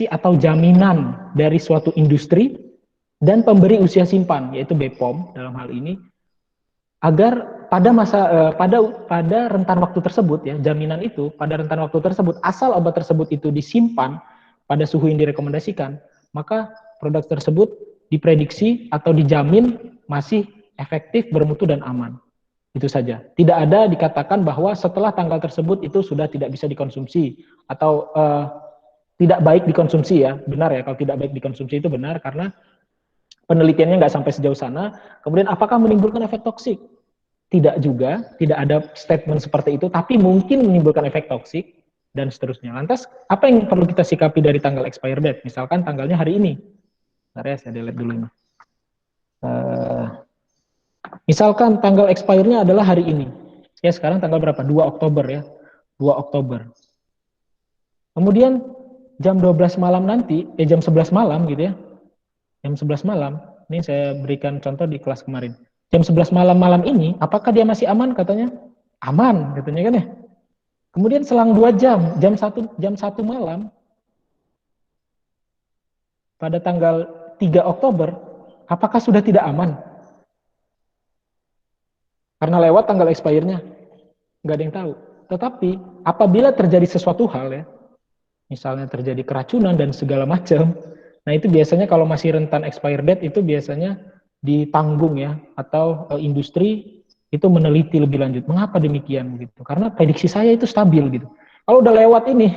atau jaminan dari suatu industri dan pemberi usia simpan, yaitu BPOM dalam hal ini, agar pada rentan waktu tersebut ya, jaminan itu pada rentan waktu tersebut, asal obat tersebut itu disimpan pada suhu yang direkomendasikan, maka produk tersebut diprediksi atau dijamin masih efektif, bermutu dan aman. Itu saja. Tidak ada dikatakan bahwa setelah tanggal tersebut itu sudah tidak bisa dikonsumsi atau tidak baik dikonsumsi ya. Benar ya, kalau tidak baik dikonsumsi itu benar karena penelitiannya nggak sampai sejauh sana. Kemudian apakah menimbulkan efek toksik? Tidak juga, tidak ada statement seperti itu, tapi mungkin menimbulkan efek toksik dan seterusnya. Lantas, apa yang perlu kita sikapi dari tanggal expire date? Misalkan tanggalnya hari ini. Bentar ya, saya delete dulu ini. Misalkan tanggal expire-nya adalah hari ini. Ya, sekarang tanggal berapa? 2 Oktober ya. 2 Oktober. Kemudian jam 12 malam nanti, jam 11 malam gitu ya. Jam 11 malam, ini saya berikan contoh di kelas kemarin. Jam 11 malam ini, apakah dia masih aman? Katanya, aman, katanya kan ya. Kemudian selang 2 jam, jam 1 malam, pada tanggal 3 Oktober, apakah sudah tidak aman? Karena lewat tanggal expire-nya, nggak ada yang tahu. Tetapi, apabila terjadi sesuatu hal ya, misalnya terjadi keracunan dan segala macam, nah itu biasanya kalau masih rentan expire date itu biasanya ditanggung ya, atau industri itu meneliti lebih lanjut. Mengapa demikian gitu? Karena prediksi saya itu stabil gitu. Kalau udah lewat ini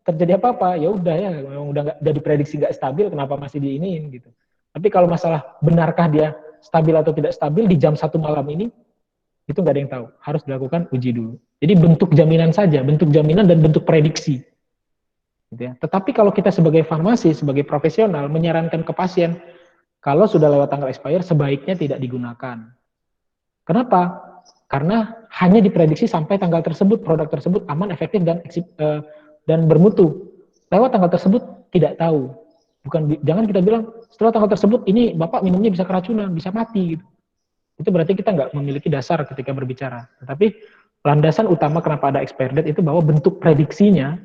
terjadi apa-apa, ya udah ya, memang udah diprediksi nggak stabil, kenapa masih diiniin gitu. Tapi kalau masalah benarkah dia stabil atau tidak stabil di jam 1 malam ini, itu nggak ada yang tahu. Harus dilakukan uji dulu. Jadi bentuk jaminan saja, bentuk jaminan dan bentuk prediksi. Gitu ya. Tetapi kalau kita sebagai farmasi, sebagai profesional menyarankan ke pasien, kalau sudah lewat tanggal expire sebaiknya tidak digunakan. Kenapa? Karena hanya diprediksi sampai tanggal tersebut produk tersebut aman, efektif dan bermutu. Lewat tanggal tersebut tidak tahu. Jangan kita bilang setelah tanggal tersebut ini Bapak minumnya bisa keracunan, bisa mati gitu. Itu berarti kita nggak memiliki dasar ketika berbicara. Tetapi landasan utama kenapa ada expire date itu bahwa bentuk prediksinya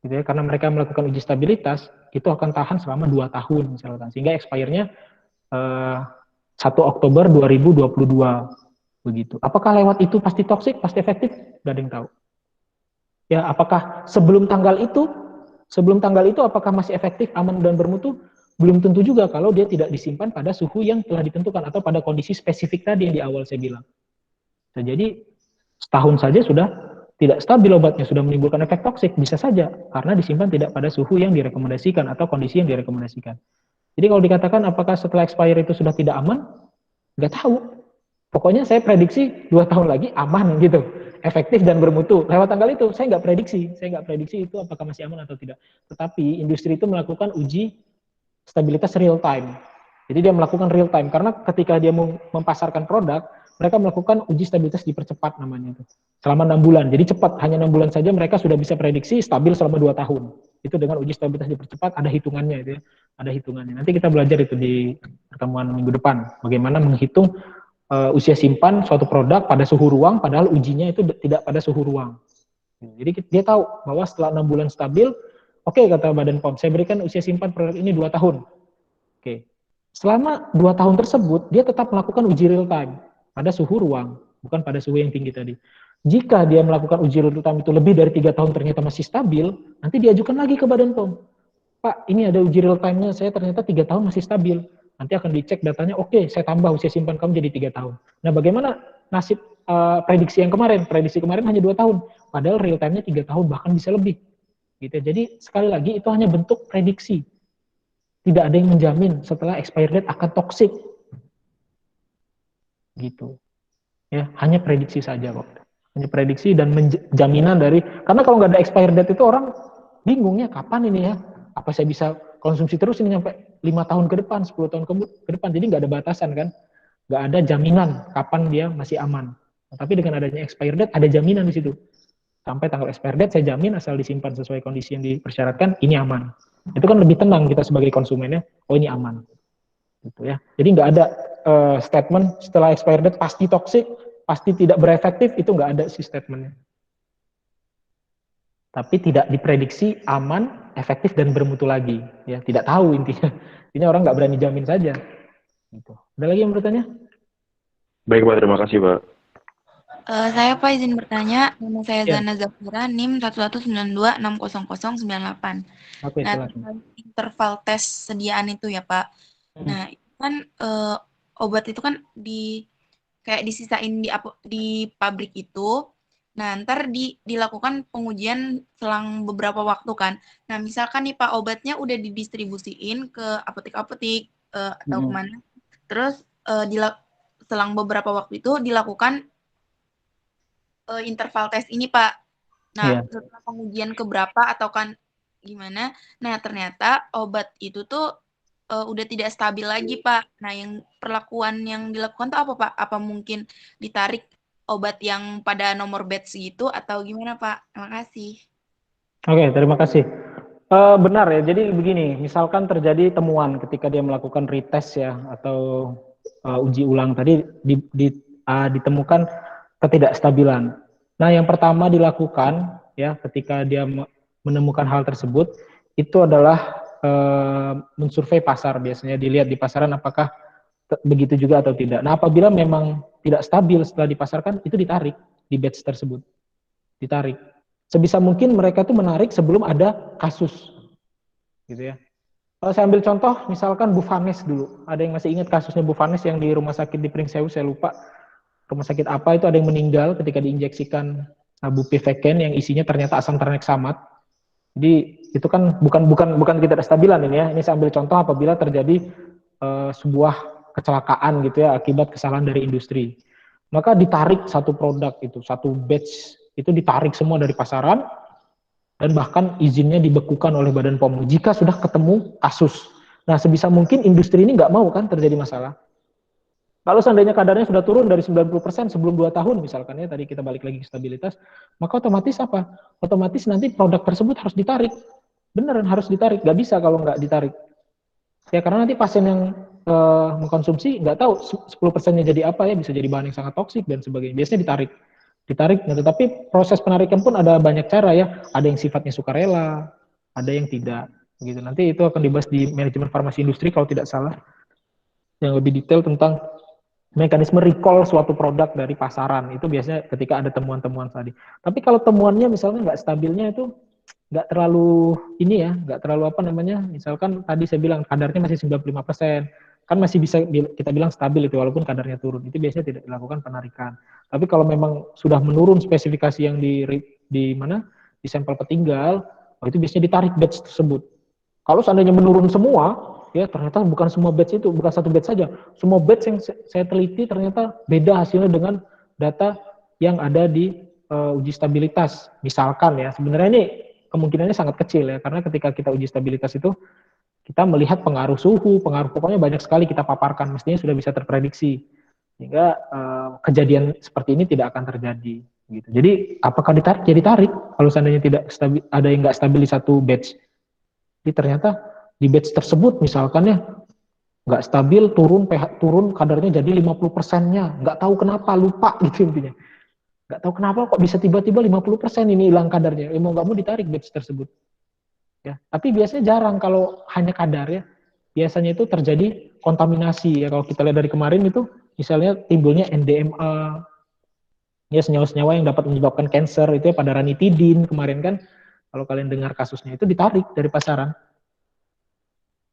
gitu ya, karena mereka melakukan uji stabilitas itu akan tahan selama 2 tahun misalkan, sehingga expire-nya 1 Oktober 2022 begitu. Apakah lewat itu pasti toksik, pasti efektif? Gak ada yang tahu. Ya, apakah sebelum tanggal itu apakah masih efektif, aman dan bermutu? Belum tentu juga kalau dia tidak disimpan pada suhu yang telah ditentukan atau pada kondisi spesifik tadi yang di awal saya bilang. Nah, jadi setahun saja sudah tidak stabil obatnya, sudah menimbulkan efek toksik, bisa saja karena disimpan tidak pada suhu yang direkomendasikan atau kondisi yang direkomendasikan. Jadi kalau dikatakan apakah setelah expire itu sudah tidak aman, nggak tahu. Pokoknya saya prediksi 2 tahun lagi aman gitu. efektif dan bermutu. Lewat tanggal itu, saya nggak prediksi itu apakah masih aman atau tidak. Tetapi industri itu melakukan uji stabilitas real time. Jadi dia melakukan real time, karena ketika dia mau mempasarkan produk, mereka melakukan uji stabilitas dipercepat namanya itu. Selama 6 bulan, jadi cepat, hanya 6 bulan saja mereka sudah bisa prediksi stabil selama 2 tahun. Itu dengan uji stabilitas dipercepat, ada hitungannya itu ya. Ada hitungannya. Nanti kita belajar itu di pertemuan minggu depan, bagaimana menghitung usia simpan suatu produk pada suhu ruang, padahal ujinya itu tidak pada suhu ruang. Jadi dia tahu bahwa setelah 6 bulan stabil, oke, kata Badan POM, saya berikan usia simpan produk ini 2 tahun. Oke. Selama 2 tahun tersebut, dia tetap melakukan uji real time pada suhu ruang, bukan pada suhu yang tinggi tadi. Jika dia melakukan uji real time itu lebih dari 3 tahun ternyata masih stabil, nanti diajukan lagi ke Badan POM. Pak, ini ada uji real time-nya, saya ternyata 3 tahun masih stabil. Nanti akan dicek datanya, oke, saya tambah usia simpan kamu jadi 3 tahun. Nah, bagaimana nasib prediksi yang kemarin? Prediksi kemarin hanya 2 tahun, padahal real time-nya 3 tahun, bahkan bisa lebih. Gitu. Jadi, sekali lagi, itu hanya bentuk prediksi. Tidak ada yang menjamin setelah expired date akan toksik. Gitu. Ya, hanya prediksi saja kok. Hanya prediksi dan jaminan dari, karena kalau nggak ada expired date itu orang bingung ya, kapan ini ya? Apa saya bisa konsumsi terus ini sampai 5 tahun ke depan, 10 tahun ke depan, jadi nggak ada batasan kan? Nggak ada jaminan kapan dia masih aman. Tapi dengan adanya expired date, ada jaminan di situ. Sampai tanggal expired date, saya jamin asal disimpan sesuai kondisi yang dipersyaratkan, ini aman. Itu kan lebih tenang kita sebagai konsumennya, oh ini aman. Gitu ya. Jadi nggak ada statement setelah expired date pasti toksik, pasti tidak berefektif, itu nggak ada sih statementnya. Tapi tidak diprediksi aman, efektif dan bermutu lagi. Ya, tidak tahu intinya. Ini orang nggak berani jamin saja. Gitu. Ada lagi yang bertanya? Baik Pak, terima kasih Pak. Saya Pak izin bertanya, nama saya Ya. Zana Zafira, NIM 119260098. Oke, Nah, silakan. interval tes sediaan itu ya Pak. Nah, itu kan obat itu kan kayak disisain di pabrik itu. Nah, ntar dilakukan pengujian selang beberapa waktu kan. Nah, misalkan nih Pak, obatnya udah didistribusiin ke apotek-apotek atau kemana. Terus selang beberapa waktu itu dilakukan interval tes ini Pak. Nah, setelah pengujian keberapa atau kan gimana? Nah, ternyata obat itu tuh udah tidak stabil lagi Pak. Nah, yang perlakuan yang dilakukan tuh apa Pak? Apa mungkin ditarik obat yang pada nomor batch gitu atau gimana Pak? Terima kasih. Oke, terima kasih. Benar ya, jadi begini, misalkan terjadi temuan ketika dia melakukan retest ya, atau uji ulang tadi ditemukan ketidakstabilan. Nah, yang pertama dilakukan ya ketika dia menemukan hal tersebut, itu adalah mensurvei pasar, biasanya dilihat di pasaran apakah begitu juga atau tidak. Nah, apabila memang tidak stabil setelah dipasarkan, itu ditarik di batch tersebut. Ditarik. Sebisa mungkin mereka tuh menarik sebelum ada kasus. Gitu ya. Kalau saya ambil contoh, misalkan Buvanes dulu. Ada yang masih ingat kasusnya Buvanes yang di rumah sakit di Pringsewu, saya lupa. Rumah sakit apa itu ada yang meninggal ketika diinjeksikan bupivacaine yang isinya ternyata asam tranexamat. Jadi itu kan bukan ketidakstabilan ini ya. Ini saya ambil contoh apabila terjadi sebuah kecelakaan gitu ya akibat kesalahan dari industri. Maka ditarik satu produk itu, satu batch itu ditarik semua dari pasaran dan bahkan izinnya dibekukan oleh Badan POM jika sudah ketemu kasus. Nah, sebisa mungkin industri ini nggak mau kan terjadi masalah. Kalau seandainya kadarnya sudah turun dari 90% sebelum 2 tahun misalkan ya, tadi kita balik lagi ke stabilitas, maka otomatis apa? Otomatis nanti produk tersebut harus ditarik. Beneran harus ditarik, nggak bisa kalau nggak ditarik. Ya karena nanti pasien yang mengkonsumsi nggak tahu 10%-nya jadi apa ya, bisa jadi bahan yang sangat toksik dan sebagainya. Biasanya ditarik. Nah, tetapi proses penarikan pun ada banyak cara ya. Ada yang sifatnya sukarela, ada yang tidak. Gitu. Nanti itu akan dibahas di manajemen farmasi industri kalau tidak salah. Yang lebih detail tentang mekanisme recall suatu produk dari pasaran itu biasanya ketika ada temuan-temuan tadi. Tapi kalau temuannya misalnya nggak stabilnya itu nggak terlalu ini ya, nggak terlalu apa namanya, misalkan tadi saya bilang kadarnya masih 95%, kan masih bisa kita bilang stabil itu walaupun kadarnya turun, itu biasanya tidak dilakukan penarikan. Tapi kalau memang sudah menurun spesifikasi yang di mana di sampel petinggal, itu biasanya ditarik batch tersebut. Kalau seandainya menurun semua, ya ternyata bukan semua batch itu, bukan satu batch saja. Semua batch yang saya teliti ternyata beda hasilnya dengan data yang ada di uji stabilitas, misalkan ya, sebenarnya ini kemungkinannya sangat kecil ya, karena ketika kita uji stabilitas itu kita melihat pengaruh suhu, pengaruh pokoknya banyak sekali kita paparkan, mestinya sudah bisa terprediksi, sehingga kejadian seperti ini tidak akan terjadi. Gitu. Jadi apakah ditarik? Ya ditarik. Kalau seandainya tidak stabil, ada yang nggak stabil di satu batch, jadi ternyata di batch tersebut misalkan ya nggak stabil, turun kadarnya jadi 50%-nya, nggak tahu kenapa, lupa gitu intinya. Nggak tahu kenapa kok bisa tiba-tiba 50% ini hilang kadarnya, mau nggak mau ditarik batch tersebut. Ya, tapi biasanya jarang kalau hanya kadar ya. Biasanya itu terjadi kontaminasi ya. Kalau kita lihat dari kemarin itu, misalnya timbulnya NDMA, ya senyawa-senyawa yang dapat menyebabkan kanker itu ya pada ranitidin kemarin kan. Kalau kalian dengar kasusnya itu ditarik dari pasaran.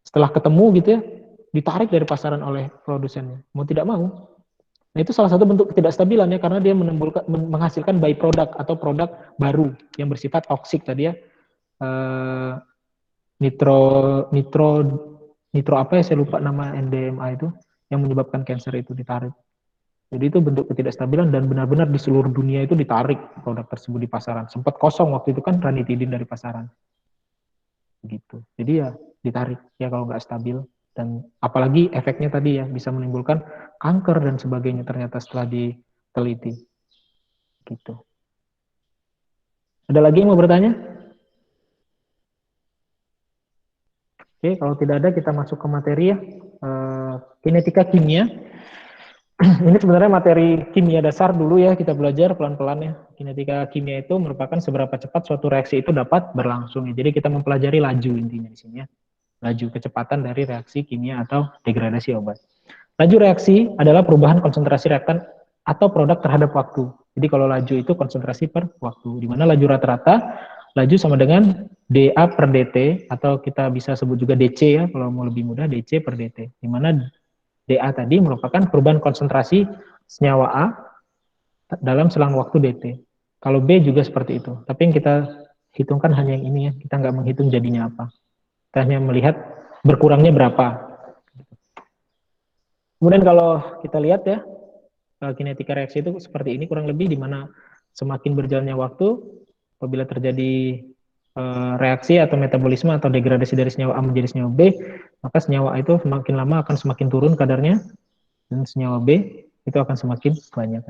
Setelah ketemu gitu ya, ditarik dari pasaran oleh produsennya. Mau tidak mau. Nah itu salah satu bentuk ketidakstabilan ya, karena dia menghasilkan byproduct atau produk baru yang bersifat toksik tadi ya. Nitro apa ya, saya lupa nama NDMA itu, yang menyebabkan kanker itu ditarik. Jadi itu bentuk ketidakstabilan dan benar-benar di seluruh dunia itu ditarik produk tersebut di pasaran. Sempat kosong waktu itu kan ranitidin dari pasaran. Gitu. Jadi ya ditarik ya kalau nggak stabil, dan apalagi efeknya tadi ya bisa menimbulkan kanker dan sebagainya ternyata setelah diteliti. Gitu. Ada lagi yang mau bertanya? Oke, kalau tidak ada kita masuk ke materi ya. Kinetika kimia. Ini sebenarnya materi kimia dasar dulu ya, kita belajar pelan-pelan ya. Kinetika kimia itu merupakan seberapa cepat suatu reaksi itu dapat berlangsung. Jadi kita mempelajari laju intinya di sini ya. Laju kecepatan dari reaksi kimia atau degradasi obat. Laju reaksi adalah perubahan konsentrasi reaktan atau produk terhadap waktu. Jadi kalau laju itu konsentrasi per waktu, di mana laju rata-rata laju sama dengan dA per dt, atau kita bisa sebut juga dC ya, kalau mau lebih mudah dC per dt, di mana dA tadi merupakan perubahan konsentrasi senyawa A dalam selang waktu dt. Kalau B juga seperti itu, tapi yang kita hitungkan hanya yang ini ya, kita nggak menghitung jadinya apa. Kita hanya melihat berkurangnya berapa. Kemudian kalau kita lihat ya, kinetika reaksi itu seperti ini kurang lebih, di mana semakin berjalannya waktu, apabila terjadi reaksi atau metabolisme atau degradasi dari senyawa A menjadi senyawa B, maka senyawa A itu semakin lama akan semakin turun kadarnya, dan senyawa B itu akan semakin banyak.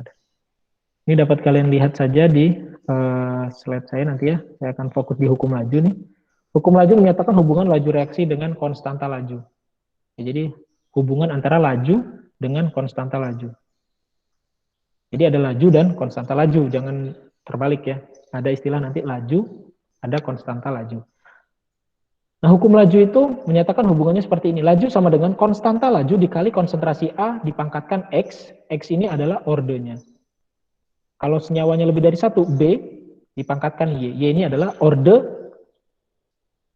Ini dapat kalian lihat saja di slide saya nanti ya, saya akan fokus di hukum laju nih. Hukum laju menyatakan hubungan laju reaksi dengan konstanta laju. Ya, jadi hubungan antara laju dengan konstanta laju. Jadi ada laju dan konstanta laju, jangan terbalik ya. Ada istilah nanti laju, ada konstanta laju. Nah, hukum laju itu menyatakan hubungannya seperti ini. Laju sama dengan konstanta laju dikali konsentrasi A dipangkatkan X. X ini adalah ordenya. Kalau senyawanya lebih dari 1, B dipangkatkan Y. Y ini adalah orde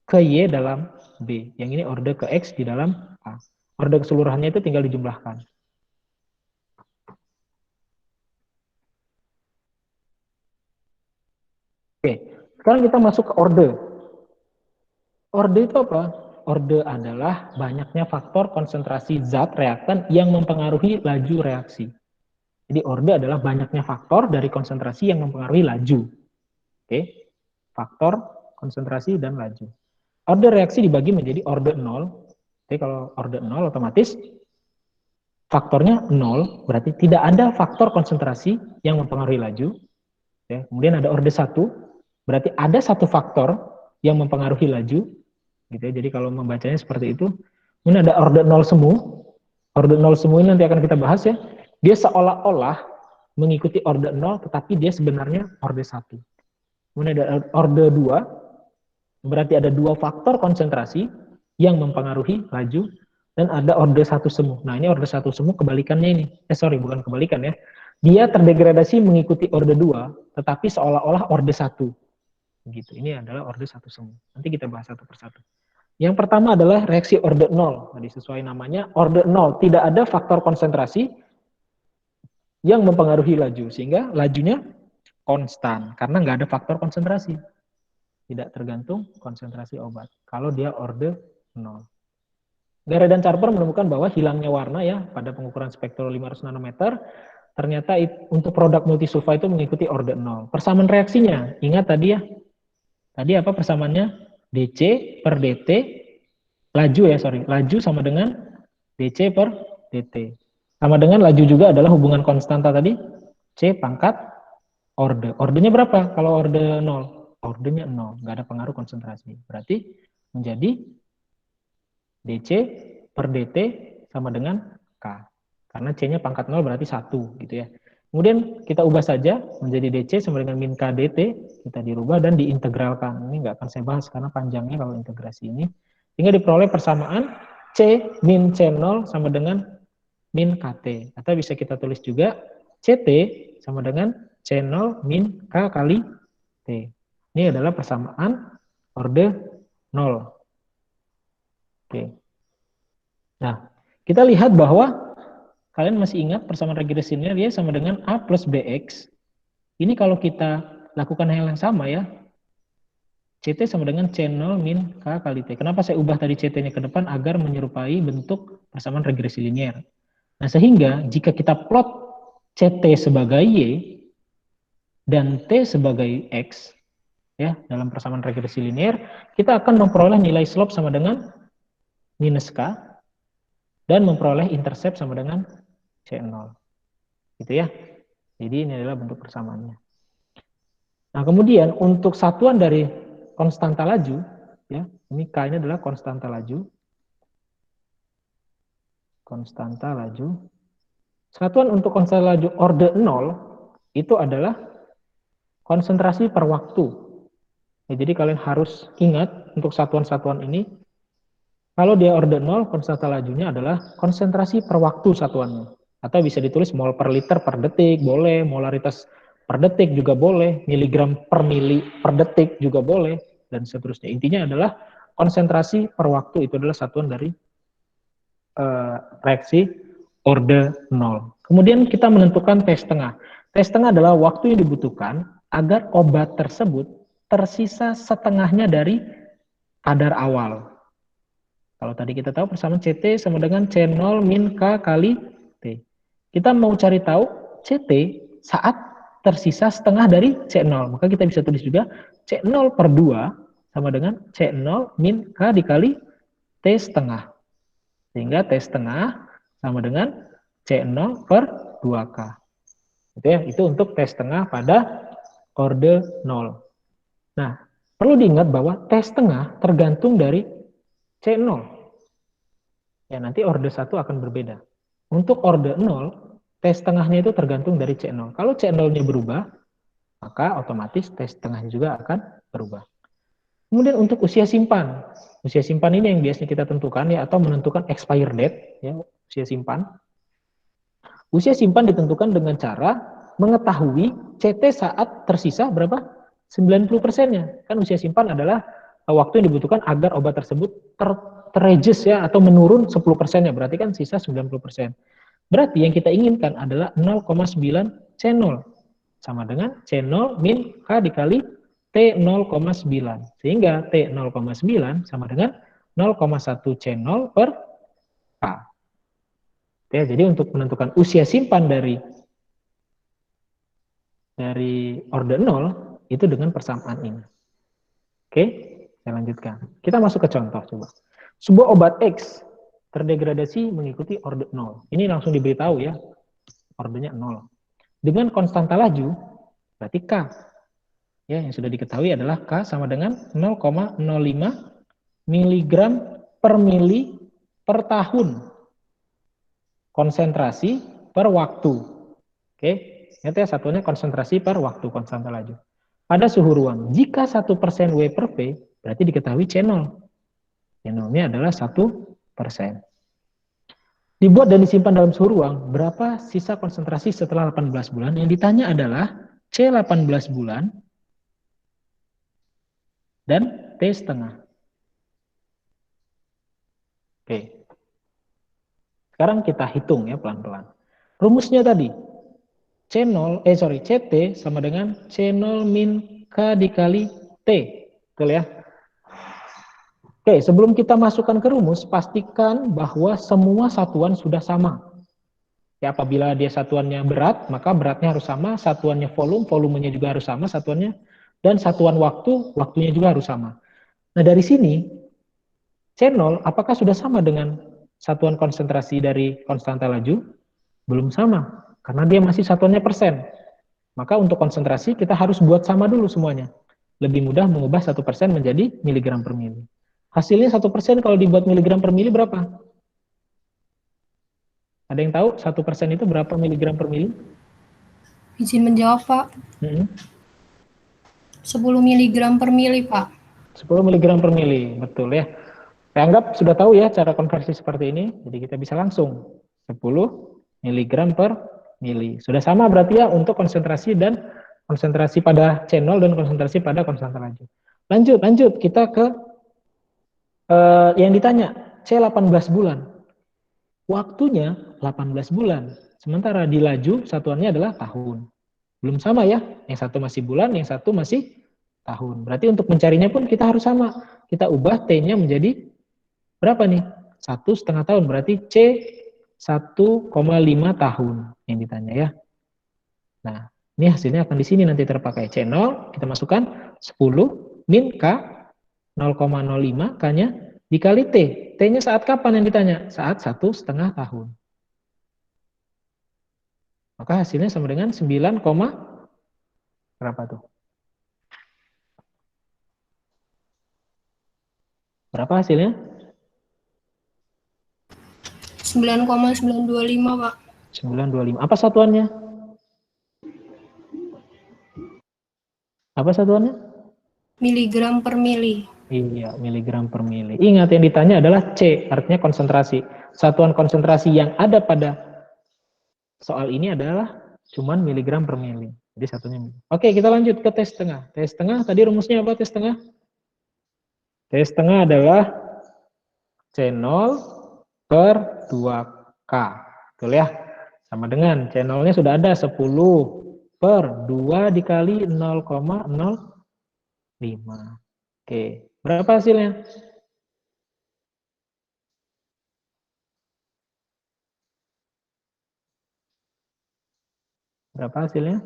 ke Y dalam B. Yang ini orde ke X di dalam A. Orde keseluruhannya itu tinggal dijumlahkan. Oke, sekarang kita masuk ke orde. Orde itu apa? Orde adalah banyaknya faktor konsentrasi zat reaktan yang mempengaruhi laju reaksi. Jadi orde adalah banyaknya faktor dari konsentrasi yang mempengaruhi laju. Oke, faktor, konsentrasi, dan laju. Orde reaksi dibagi menjadi orde 0. Oke, kalau orde 0 otomatis faktornya 0, berarti tidak ada faktor konsentrasi yang mempengaruhi laju. Oke, kemudian ada orde 1, berarti ada satu faktor yang mempengaruhi laju. Gitu ya. Jadi kalau membacanya seperti itu. Ini ada orde 0 semu. Orde 0 semu ini nanti akan kita bahas ya. Dia seolah-olah mengikuti orde 0, tetapi dia sebenarnya orde 1. Kemudian ada orde 2, berarti ada dua faktor konsentrasi yang mempengaruhi laju, dan ada orde 1 semu. Nah, ini orde 1 semu kebalikannya ini. Bukan kebalikan ya. Dia terdegradasi mengikuti orde 2, tetapi seolah-olah orde 1. Gitu. Ini adalah orde 1 semu. Nanti kita bahas satu persatu. Yang pertama adalah reaksi orde 0. Tadi sesuai namanya, orde 0. Tidak ada faktor konsentrasi yang mempengaruhi laju, sehingga lajunya konstan, karena nggak ada faktor konsentrasi. Tidak tergantung konsentrasi obat, kalau dia orde 0. Gare dan Charper menemukan bahwa hilangnya warna ya pada pengukuran spektral 500 nanometer ternyata untuk produk multisulfa itu mengikuti orde 0. Persamaan reaksinya, ingat tadi ya. Tadi apa persamaannya? DC per DT, laju sama dengan DC per DT. Sama dengan laju juga adalah hubungan konstanta tadi, C pangkat orde. Ordenya berapa? Kalau orde 0? Ordenya 0, nggak ada pengaruh konsentrasi. Berarti menjadi DC per DT sama dengan K. Karena C-nya pangkat 0 berarti 1 gitu ya. Kemudian kita ubah saja menjadi DC sama dengan min K DT, kita dirubah dan diintegralkan. Ini nggak akan saya bahas karena panjangnya kalau integrasi ini. Sehingga diperoleh persamaan C min C0 sama dengan min KT. Atau bisa kita tulis juga CT sama dengan C0 min K kali T. Ini adalah persamaan orde 0. Oke. Nah, kita lihat bahwa kalian masih ingat persamaan regresi linear dia sama dengan A plus BX. Ini kalau kita lakukan hal yang sama ya. CT sama dengan C0 min K kali T. Kenapa saya ubah tadi CT-nya ke depan? Agar menyerupai bentuk persamaan regresi linear. Nah, sehingga jika kita plot CT sebagai Y dan T sebagai X, ya dalam persamaan regresi linear, kita akan memperoleh nilai slope sama dengan minus K, dan memperoleh intercept sama dengan C0. Gitu ya. Jadi ini adalah bentuk persamaannya. Nah, kemudian untuk satuan dari konstanta laju, ya, ini K ini adalah konstanta laju. Konstanta laju. Satuan untuk konstanta laju orde 0 itu adalah konsentrasi per waktu. Ya, jadi kalian harus ingat untuk satuan-satuan ini, kalau dia orde 0, konstanta lajunya adalah konsentrasi per waktu satuannya. Atau bisa ditulis mol per liter per detik, boleh, molaritas per detik juga boleh, miligram per mili per detik juga boleh, dan seterusnya. Intinya adalah konsentrasi per waktu itu adalah satuan dari reaksi orde 0. Kemudian kita menentukan T setengah. T setengah adalah waktu yang dibutuhkan agar obat tersebut tersisa setengahnya dari kadar awal. Kalau tadi kita tahu persamaan CT sama dengan C0 min K kali T. Kita mau cari tahu CT saat tersisa setengah dari C0. Maka kita bisa tulis juga C0 per 2 sama dengan C0 min K dikali T setengah. Sehingga T setengah sama dengan C0 per 2K. Itu ya, itu untuk T setengah pada orde 0. Nah, perlu diingat bahwa T setengah tergantung dari C0. Ya, nanti orde 1 akan berbeda. Untuk orde 0, T setengahnya itu tergantung dari C0. Kalau C0-nya berubah, maka otomatis T setengahnya juga akan berubah. Kemudian untuk usia simpan. Usia simpan ini yang biasanya kita tentukan ya, atau menentukan expire date, ya, usia simpan. Usia simpan ditentukan dengan cara mengetahui CT saat tersisa berapa? 90%-nya. Kan usia simpan adalah waktu yang dibutuhkan agar obat tersebut terreduce ya, atau menurun 10%-nya. Berarti kan sisa 90%. Berarti yang kita inginkan adalah 0,9 C0 sama dengan C0 min K dikali T 0,9. Sehingga T 0,9 sama dengan 0,1 C0 per K. Ya, jadi untuk menentukan usia simpan dari orde 0 itu dengan persamaan ini. Oke, saya lanjutkan. Kita masuk ke contoh coba. Sebuah obat X terdegradasi mengikuti orde 0. Ini langsung diberitahu ya, ordenya 0. Dengan konstanta laju, berarti K. Ya, yang sudah diketahui adalah K sama dengan 0,05 mg per mili per tahun. Konsentrasi per waktu. Oke, ingat ya, satunya konsentrasi per waktu, konstanta laju. Pada suhu ruang, jika 1% W per P, berarti diketahui C0. C0-nya adalah 1%. Dibuat dan disimpan dalam suhu ruang, berapa sisa konsentrasi setelah 18 bulan? Yang ditanya adalah C 18 bulan dan T setengah. Oke. Sekarang kita hitung ya pelan-pelan. Rumusnya tadi, CT sama dengan C0 min K dikali T. Betul ya? Oke, sebelum kita masukkan ke rumus, pastikan bahwa semua satuan sudah sama. Ya, apabila dia satuannya berat, maka beratnya harus sama, satuannya volume, volumenya juga harus sama satuannya, dan satuan waktu, waktunya juga harus sama. Nah, dari sini, C0 apakah sudah sama dengan satuan konsentrasi dari konstanta laju? Belum sama, karena dia masih satuannya persen. Maka untuk konsentrasi kita harus buat sama dulu semuanya. Lebih mudah mengubah 1% menjadi miligram per mili. Hasilnya 1% kalau dibuat miligram per mili berapa? Ada yang tahu 1% itu berapa miligram per mili? Izin menjawab, Pak. 10 miligram per mili, Pak. 10 miligram per mili, betul ya. Saya anggap sudah tahu ya cara konversi seperti ini, jadi kita bisa langsung 10 miligram per mili. Sudah sama berarti ya untuk konsentrasi dan konsentrasi pada C0 dan konsentrasi pada konstanta laju. Lanjut, kita ke yang ditanya, C 18 bulan. Waktunya 18 bulan. Sementara di laju satuannya adalah tahun. Belum sama ya, yang satu masih bulan, yang satu masih tahun. Berarti untuk mencarinya pun kita harus sama. Kita ubah T-nya menjadi berapa nih? 1,5 tahun. Berarti C 1,5 tahun yang ditanya ya. Nah, ini hasilnya akan di sini nanti terpakai. C0 kita masukkan 10 min K 0,05 K-nya dikali T. T-nya saat kapan yang ditanya? Saat 1,5 tahun. Maka hasilnya sama dengan 9, berapa tuh? Berapa hasilnya? 9,925, Pak. 925. Apa satuannya? Apa satuannya? Miligram per mili. Iya, miligram per mili. Ingat yang ditanya adalah C, artinya konsentrasi. Satuan konsentrasi yang ada pada soal ini adalah cuman miligram per mili. Jadi satunya mili. Oke, kita lanjut ke T setengah. T setengah, tadi rumusnya apa T setengah? T setengah adalah C0 per 2K. Betul ya? Sama dengan C0-nya sudah ada 10 per 2 dikali 0,05. Oke, berapa hasilnya? Berapa hasilnya?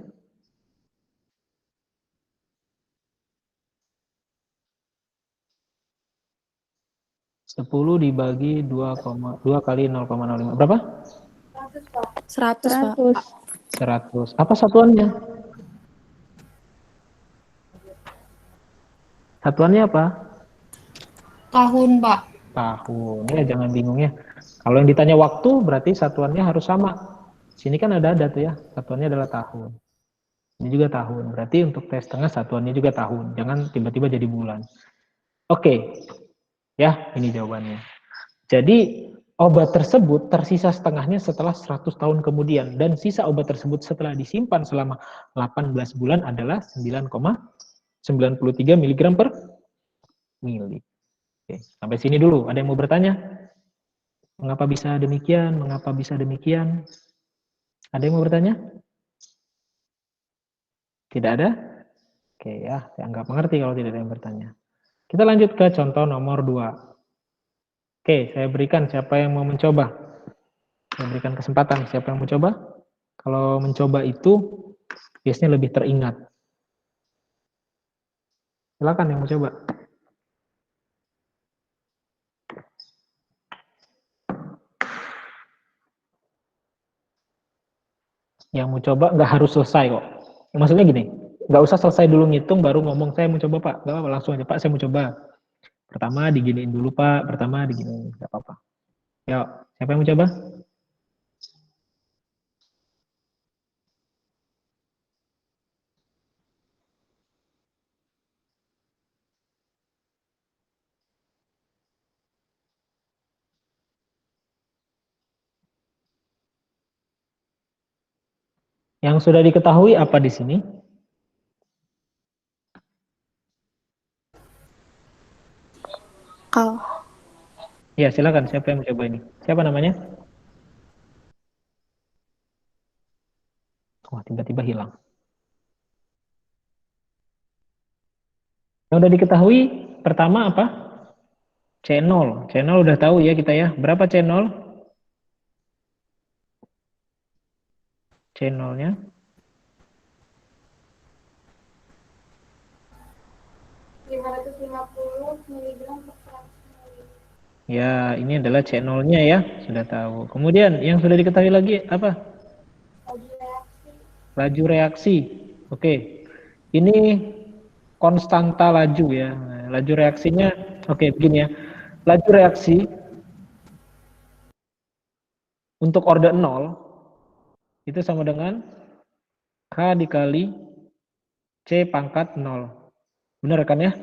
Sepuluh dibagi 2 kali 0,05. Berapa? 100, Pak. 100. Apa satuannya? Satuannya apa? Tahun, Pak. Tahun. Ya, jangan bingung ya. Kalau yang ditanya waktu, berarti satuannya harus sama. Sini kan ada tuh ya. Satuannya adalah tahun. Ini juga tahun. Berarti untuk T setengah satuannya juga tahun. Jangan tiba-tiba jadi bulan. Oke. Ya, ini jawabannya. Jadi, obat tersebut tersisa setengahnya setelah 100 tahun kemudian. Dan sisa obat tersebut setelah disimpan selama 18 bulan adalah 9,93 mg per mili. Oke, sampai sini dulu. Ada yang mau bertanya? Mengapa bisa demikian? Mengapa bisa demikian? Ada yang mau bertanya? Tidak ada? Oke ya, saya anggap mengerti kalau tidak ada yang bertanya. Kita lanjut ke contoh nomor 2. Oke, saya berikan siapa yang mau mencoba. Saya berikan kesempatan siapa yang mau coba. Kalau mencoba itu biasanya lebih teringat. Silakan yang mau coba. Yang mau coba nggak harus selesai kok. Maksudnya gini, nggak usah selesai dulu ngitung baru ngomong saya mau coba Pak. Nggak apa-apa, langsung aja Pak saya mau coba. Pertama diginiin dulu Pak, pertama diginiin, nggak apa-apa. Yuk, siapa yang mau coba? Yang sudah diketahui apa di sini? Kal. Ya, silakan. Siapa yang mencoba ini? Siapa namanya? Wah, tiba-tiba hilang. Yang sudah diketahui, pertama apa? C0. C0 udah tahu ya kita ya. Berapa C0? C0-nya. Ya, ini adalah C0-nya ya, sudah tahu. Kemudian yang sudah diketahui lagi apa? Laju reaksi. Oke. Ini konstanta laju ya. Nah, laju reaksinya oke begini ya. Laju reaksi untuk orde 0 itu sama dengan K dikali C pangkat 0. Benar kan ya?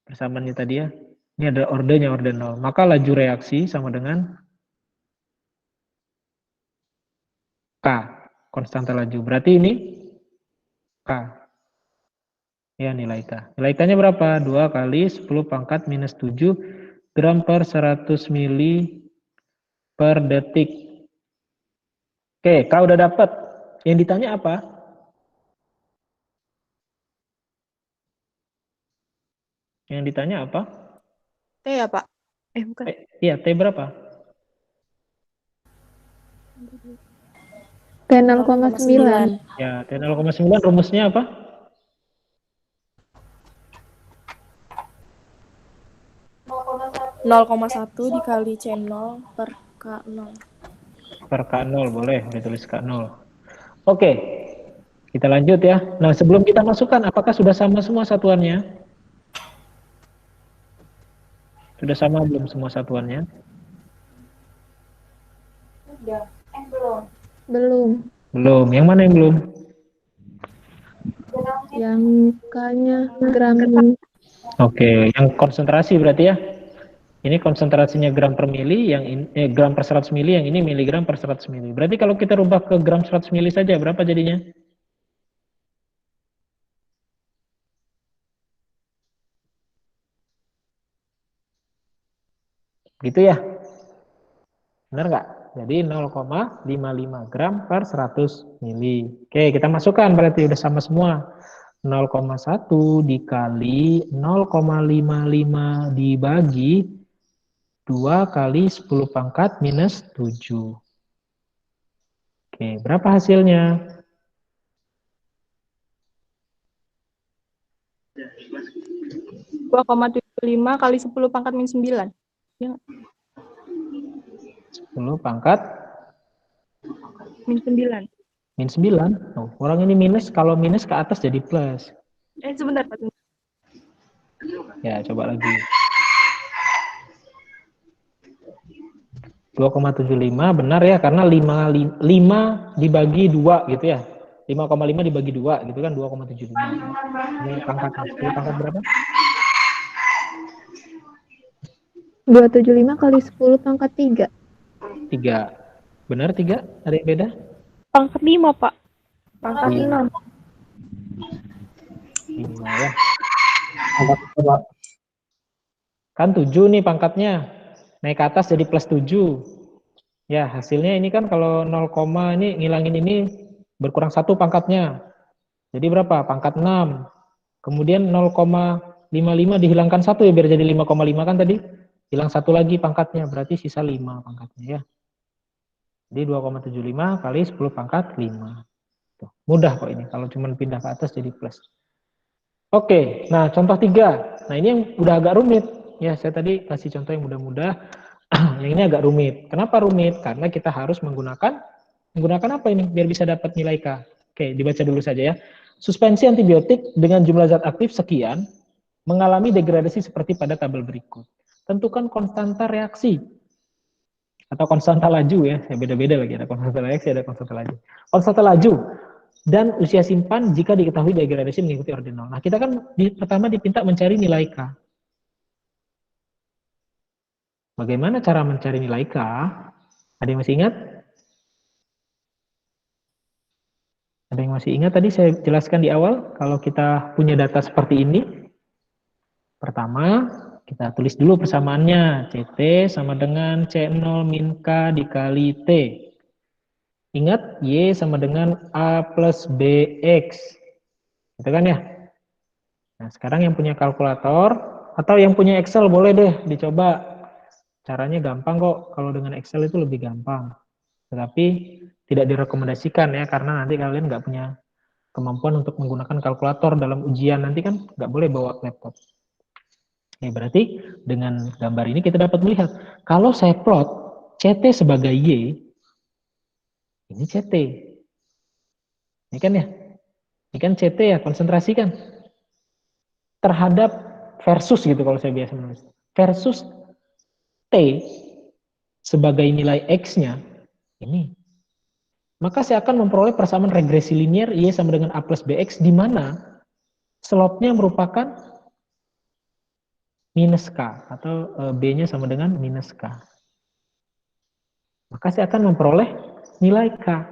Persamaannya tadi ya. Ini ada ordenya orde 0. Maka laju reaksi sama dengan K, konstanta laju. Berarti ini K. Ya, nilai K. Nilai K-nya berapa? 2 kali 10 pangkat minus 7 gram per 100 mili per detik. Oke, K udah dapat. Yang ditanya apa? Yang ditanya apa? T ya, Pak? Bukan. Iya, T berapa? T 0,9. Ya, T 0,9 rumusnya apa? .1 dikali C0 per K0. Per K0, boleh ditulis K0. Oke, kita lanjut ya. Nah, sebelum kita masukkan, apakah sudah sama semua satuannya? Sudah sama belum semua satuannya? Belum. Belum. Yang mana yang belum? Yang K-nya gram. Oke, yang konsentrasi berarti ya. Ini konsentrasinya gram per mili, yang ini gram per 100 mili, yang ini miligram per 100 mili. Berarti kalau kita rubah ke gram 100 mili saja, berapa jadinya? Gitu ya? Benar nggak? Jadi 0,55 gram per 100 mili. Oke, kita masukkan berarti udah sama semua. 0,1 dikali 0,55 dibagi 2 kali 10 pangkat minus 7. Oke, berapa hasilnya? .75 kali 10 pangkat min 9. Ya. 10 pangkat Min 9. min 9. Oh, orang ini minus, kalau minus ke atas jadi plus. Sebentar, Pak. Ya, coba lagi. 2,75 benar ya, karena 5 dibagi 2 gitu ya. 5,5 dibagi 2 gitu kan 2,75. Ini pangkatnya. Ini pangkat berapa? 275 kali 10 pangkat 3. 3. Benar 3? Ada yang beda? Pangkat 5, Pak. Pangkat 6. 5 ya. Kan 7 nih pangkatnya. Naik ke atas jadi plus 7. Ya, hasilnya ini kan kalau 0, ini ngilangin ini berkurang 1 pangkatnya. Jadi berapa? Pangkat 6. Kemudian 0,55 dihilangkan 1 ya biar jadi 5,5 kan tadi. Hilang 1 lagi pangkatnya, berarti sisa 5 pangkatnya ya. Jadi 2,75 kali 10 pangkat 5. Tuh, mudah kok ini kalau cuma pindah ke atas jadi plus. Oke, nah contoh 3. Nah ini yang udah agak rumit. Ya, saya tadi kasih contoh yang mudah-mudah. Yang ini agak rumit. Kenapa rumit? Karena kita harus menggunakan apa ini biar bisa dapat nilai K. Oke, dibaca dulu saja ya. Suspensi antibiotik dengan jumlah zat aktif sekian mengalami degradasi seperti pada tabel berikut. Tentukan konstanta reaksi atau konstanta laju ya. Beda-beda lagi, ada konstanta reaksi, ada konstanta laju. Konstanta laju dan usia simpan jika diketahui degradasi mengikuti ordinal. Nah, kita kan pertama dipinta mencari nilai K. Bagaimana cara mencari nilai K? Ada yang masih ingat? Ada yang masih ingat tadi saya jelaskan di awal, kalau kita punya data seperti ini, pertama kita tulis dulu persamaannya. CT sama dengan C0 min K dikali T. Ingat, Y sama dengan A plus BX. Gitu kan ya? Nah, sekarang yang punya kalkulator, atau yang punya Excel boleh deh dicoba. Caranya gampang kok, kalau dengan Excel itu lebih gampang. Tetapi tidak direkomendasikan ya, karena nanti kalian nggak punya kemampuan untuk menggunakan kalkulator dalam ujian, nanti kan nggak boleh bawa laptop. Berarti dengan gambar ini kita dapat melihat, kalau saya plot CT sebagai Y, ini CT. Ini kan ya, ini kan CT ya, konsentrasi kan. Terhadap versus gitu kalau saya biasa menulis. Versus T sebagai nilai X-nya, ini. Maka saya akan memperoleh persamaan regresi linear Y sama dengan A plus BX, di mana slope-nya merupakan minus K, atau B-nya sama dengan minus K. Maka saya akan memperoleh nilai K.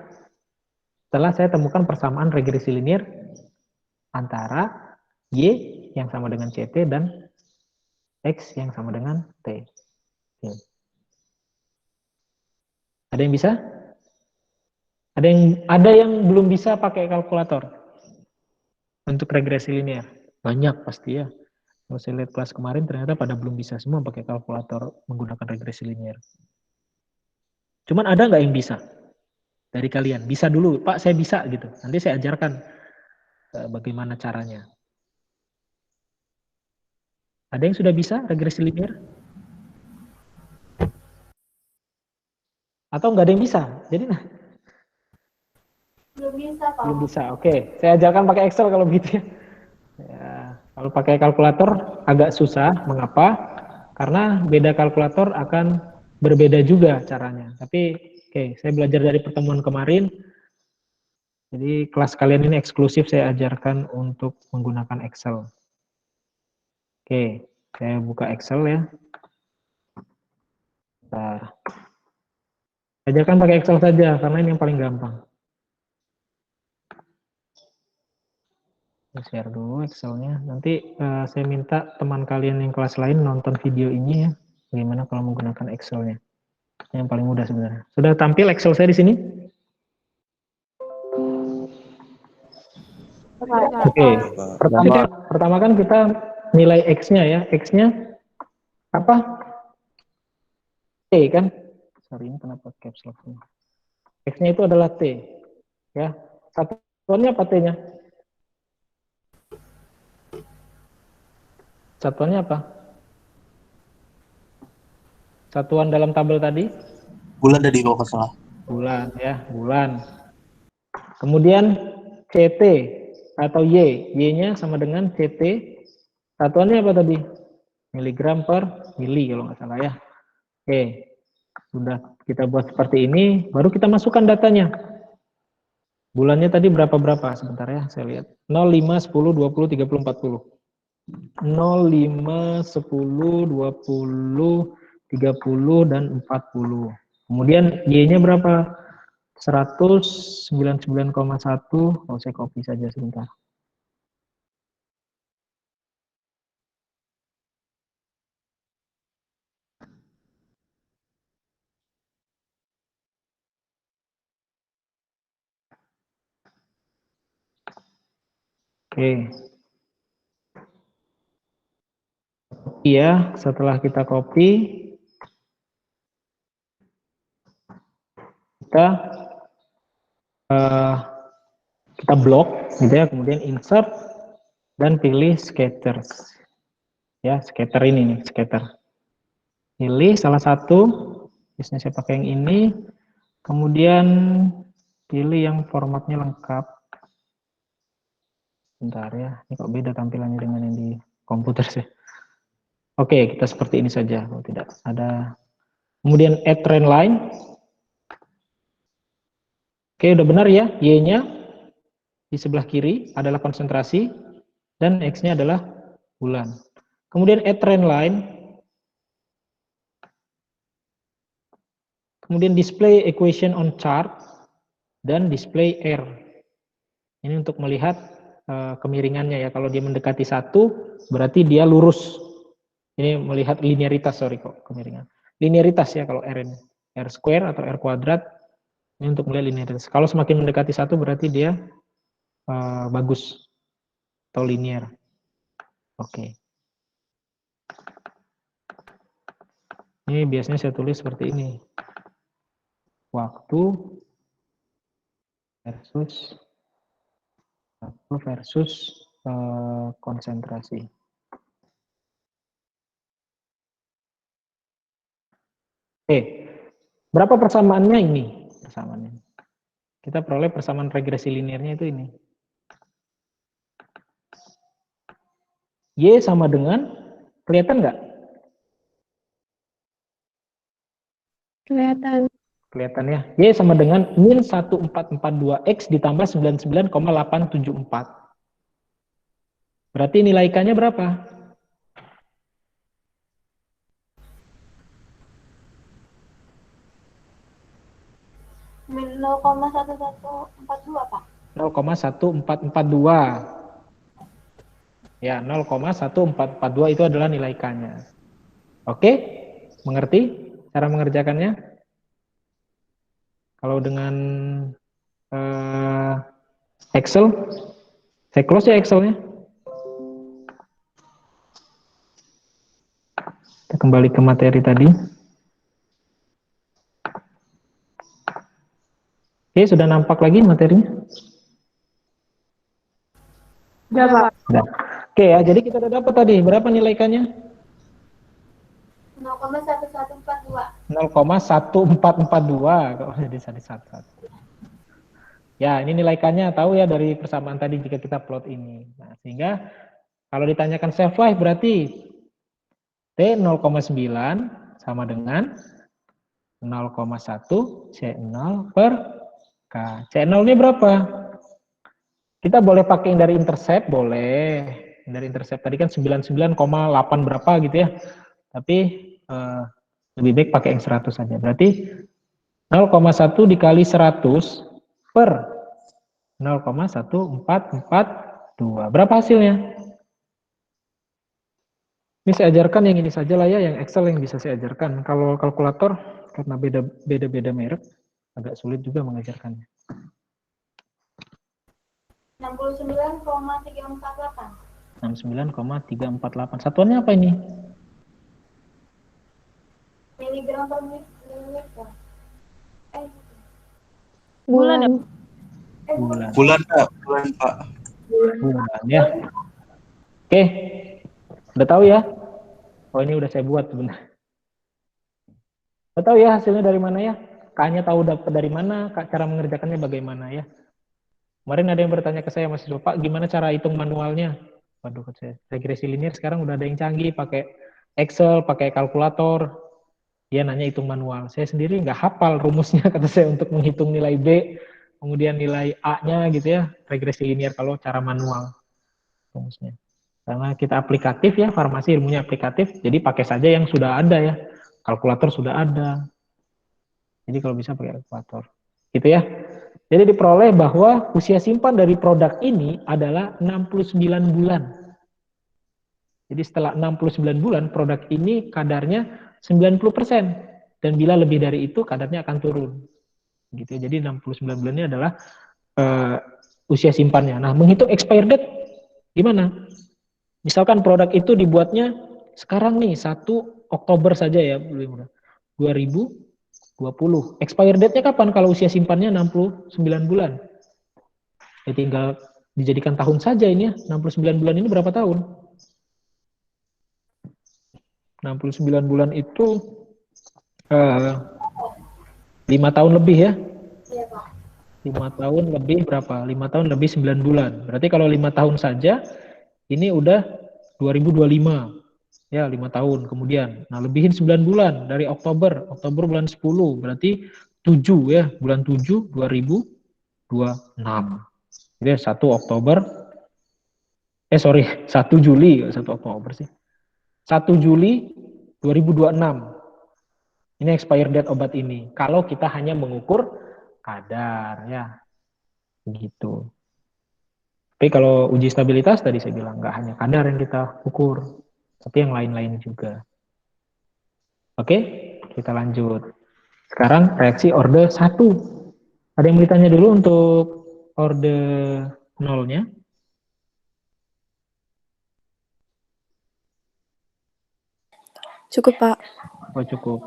Setelah saya temukan persamaan regresi linear antara Y yang sama dengan CT dan X yang sama dengan T. Oke. Ada yang bisa? Ada yang belum bisa pakai kalkulator untuk regresi linear? Banyak pasti ya. Kalau saya lihat kelas kemarin ternyata pada belum bisa semua pakai kalkulator menggunakan regresi linear. Cuman ada nggak yang bisa dari kalian? Bisa dulu, Pak saya bisa gitu. Nanti saya ajarkan bagaimana caranya. Ada yang sudah bisa regresi linear? Atau nggak ada yang bisa? Jadi nah. Belum bisa, Pak. Belum bisa. Oke, saya ajarkan pakai Excel kalau begitu ya. Ya, kalau pakai kalkulator agak susah. Mengapa? Karena beda kalkulator akan berbeda juga caranya. Tapi oke, saya belajar dari pertemuan kemarin. Jadi kelas kalian ini eksklusif saya ajarkan untuk menggunakan Excel. Oke, saya buka Excel ya. Bentar. Saya ajarkan pakai Excel saja karena ini yang paling gampang. Share dulu Excelnya. Nanti saya minta teman kalian yang kelas lain nonton video ini ya. Bagaimana kalau menggunakan Excelnya. Yang paling mudah sebenarnya. Sudah tampil Excel saya di sini? Oke. Pertama kan kita nilai X-nya ya. X-nya apa? T kan? Sorry, ini kenapa caps lock-nya? X-nya itu adalah T. Ya. Satuannya apa T-nya? Satuannya apa? Satuan dalam tabel tadi? Bulan tadi kalau nggak salah. Bulan ya, bulan. Kemudian CT atau Y. Y-nya sama dengan CT. Satuannya apa tadi? Miligram per mili kalau nggak salah ya. Oke. Sudah kita buat seperti ini, baru kita masukkan datanya. Bulannya tadi berapa-berapa? Sebentar ya, saya lihat. 0, 5, 10, 20, 30, 40. 0, 5, 10, 20, 30, dan 40. Kemudian Y-nya berapa? 199,1. Oh, saya copy saja sebentar. Oke. Iya, setelah kita copy, kita blok gitu ya, kemudian insert dan pilih scatters. Ya, scatter ini nih, scatter. Pilih salah satu, biasanya saya pakai yang ini, kemudian pilih yang formatnya lengkap. Bentar ya, ini kok beda tampilannya dengan yang di komputer sih. Oke, kita seperti ini saja, kalau tidak ada. Kemudian add trend line. Oke, udah benar ya, Y-nya di sebelah kiri adalah konsentrasi, dan X-nya adalah bulan. Kemudian add trend line. Kemudian display equation on chart, dan display R. Ini untuk melihat kemiringannya ya. Kalau dia mendekati 1, berarti dia lurus. Ini melihat linearitas, sorry kok kemiringan. Linearitas ya kalau R ini. R square atau R kuadrat, ini untuk melihat linearitas. Kalau semakin mendekati 1, berarti dia bagus atau linear. Oke. Ini biasanya saya tulis seperti ini. Waktu versus konsentrasi. Oke, berapa persamaannya ini? Persamaannya. Kita peroleh persamaan regresi linearnya itu ini. Y sama dengan, kelihatan nggak? Kelihatan. Kelihatan ya. Y sama dengan min 1442X ditambah 99,874. Berarti nilai K-nya berapa? Min 0,1142, Pak. 0,1442. Ya, 0,1442 itu adalah nilai K-nya. Oke? Mengerti cara mengerjakannya? Kalau dengan Excel, saya close ya Excel-nya. Kita kembali ke materi tadi. Oke, sudah nampak lagi materinya? Udah, Pak. Sudah. Oke ya, jadi kita udah dapat tadi. Berapa nilai K-nya? 0,1142. 0,1442. Kalau jadi 1,11. Ya, ini nilai K-nya tahu ya dari persamaan tadi jika kita plot ini. Nah, sehingga kalau ditanyakan self life berarti T 0,9 sama dengan 0,1 C0 per K. C0 ini berapa? Kita boleh pakai yang dari intercept, boleh. Dari intercept tadi kan 99,8 berapa gitu ya. Tapi lebih baik pakai yang 100 saja. Berarti 0,1 dikali 100 per 0,1442. Berapa hasilnya? Ini saya ajarkan yang ini saja lah ya, yang Excel yang bisa saya ajarkan. Kalau kalkulator, karena beda-beda merek, agak sulit juga mengajarkannya. 69,348. 69,348. Satuannya apa ini? Miligram per mililiter. Bulan ya? Bulan. Bulan, Pak. Bulan, Pak. Bulan ya. Oke. Udah tahu ya? Oh, ini udah saya buat sebenarnya. Udah tahu ya hasilnya dari mana ya? K-nya tahu dapat dari mana, cara mengerjakannya bagaimana ya? Kemarin ada yang bertanya ke saya, Mas Pak, gimana cara hitung manualnya? Waduh, saya regresi linear sekarang udah ada yang canggih, pakai Excel, pakai kalkulator. Dia nanya hitung manual. Saya sendiri nggak hafal rumusnya, kata saya, untuk menghitung nilai B, kemudian nilai A-nya gitu ya, regresi linear kalau cara manual rumusnya. Karena kita aplikatif ya, farmasi ilmunya aplikatif, jadi pakai saja yang sudah ada ya. Kalkulator sudah ada. Jadi kalau bisa pakai kalkulator. Gitu ya. Jadi diperoleh bahwa usia simpan dari produk ini adalah 69 bulan. Jadi setelah 69 bulan, produk ini kadarnya 90%. Dan bila lebih dari itu, kadarnya akan turun. Gitu ya. Jadi 69 bulan ini adalah usia simpannya. Nah, menghitung expire date gimana? Misalkan produk itu dibuatnya sekarang nih 1 Oktober saja ya, 2020. Expire date-nya kapan kalau usia simpannya 69 bulan? Ya tinggal dijadikan tahun saja ini ya. 69 bulan ini berapa tahun? 69 bulan itu 5 tahun lebih ya. 5 tahun lebih berapa? 5 tahun lebih 9 bulan. Berarti kalau 5 tahun saja, ini udah 2025. Ya, 5 tahun kemudian. Nah, lebihin 9 bulan dari Oktober bulan 10, berarti 7 ya, bulan 7 2026. Jadi 1 Oktober 1 Juli, 1 Oktober sih. 1 Juli 2026. Ini expire date obat ini. Kalau kita hanya mengukur kadar ya. Begitu. Tapi kalau uji stabilitas tadi saya bilang nggak hanya kadar yang kita ukur, tapi yang lain-lain juga. Oke, kita lanjut. Sekarang reaksi orde 1. Ada yang ditanya dulu untuk orde 0-nya? Cukup, Pak. Oh, cukup.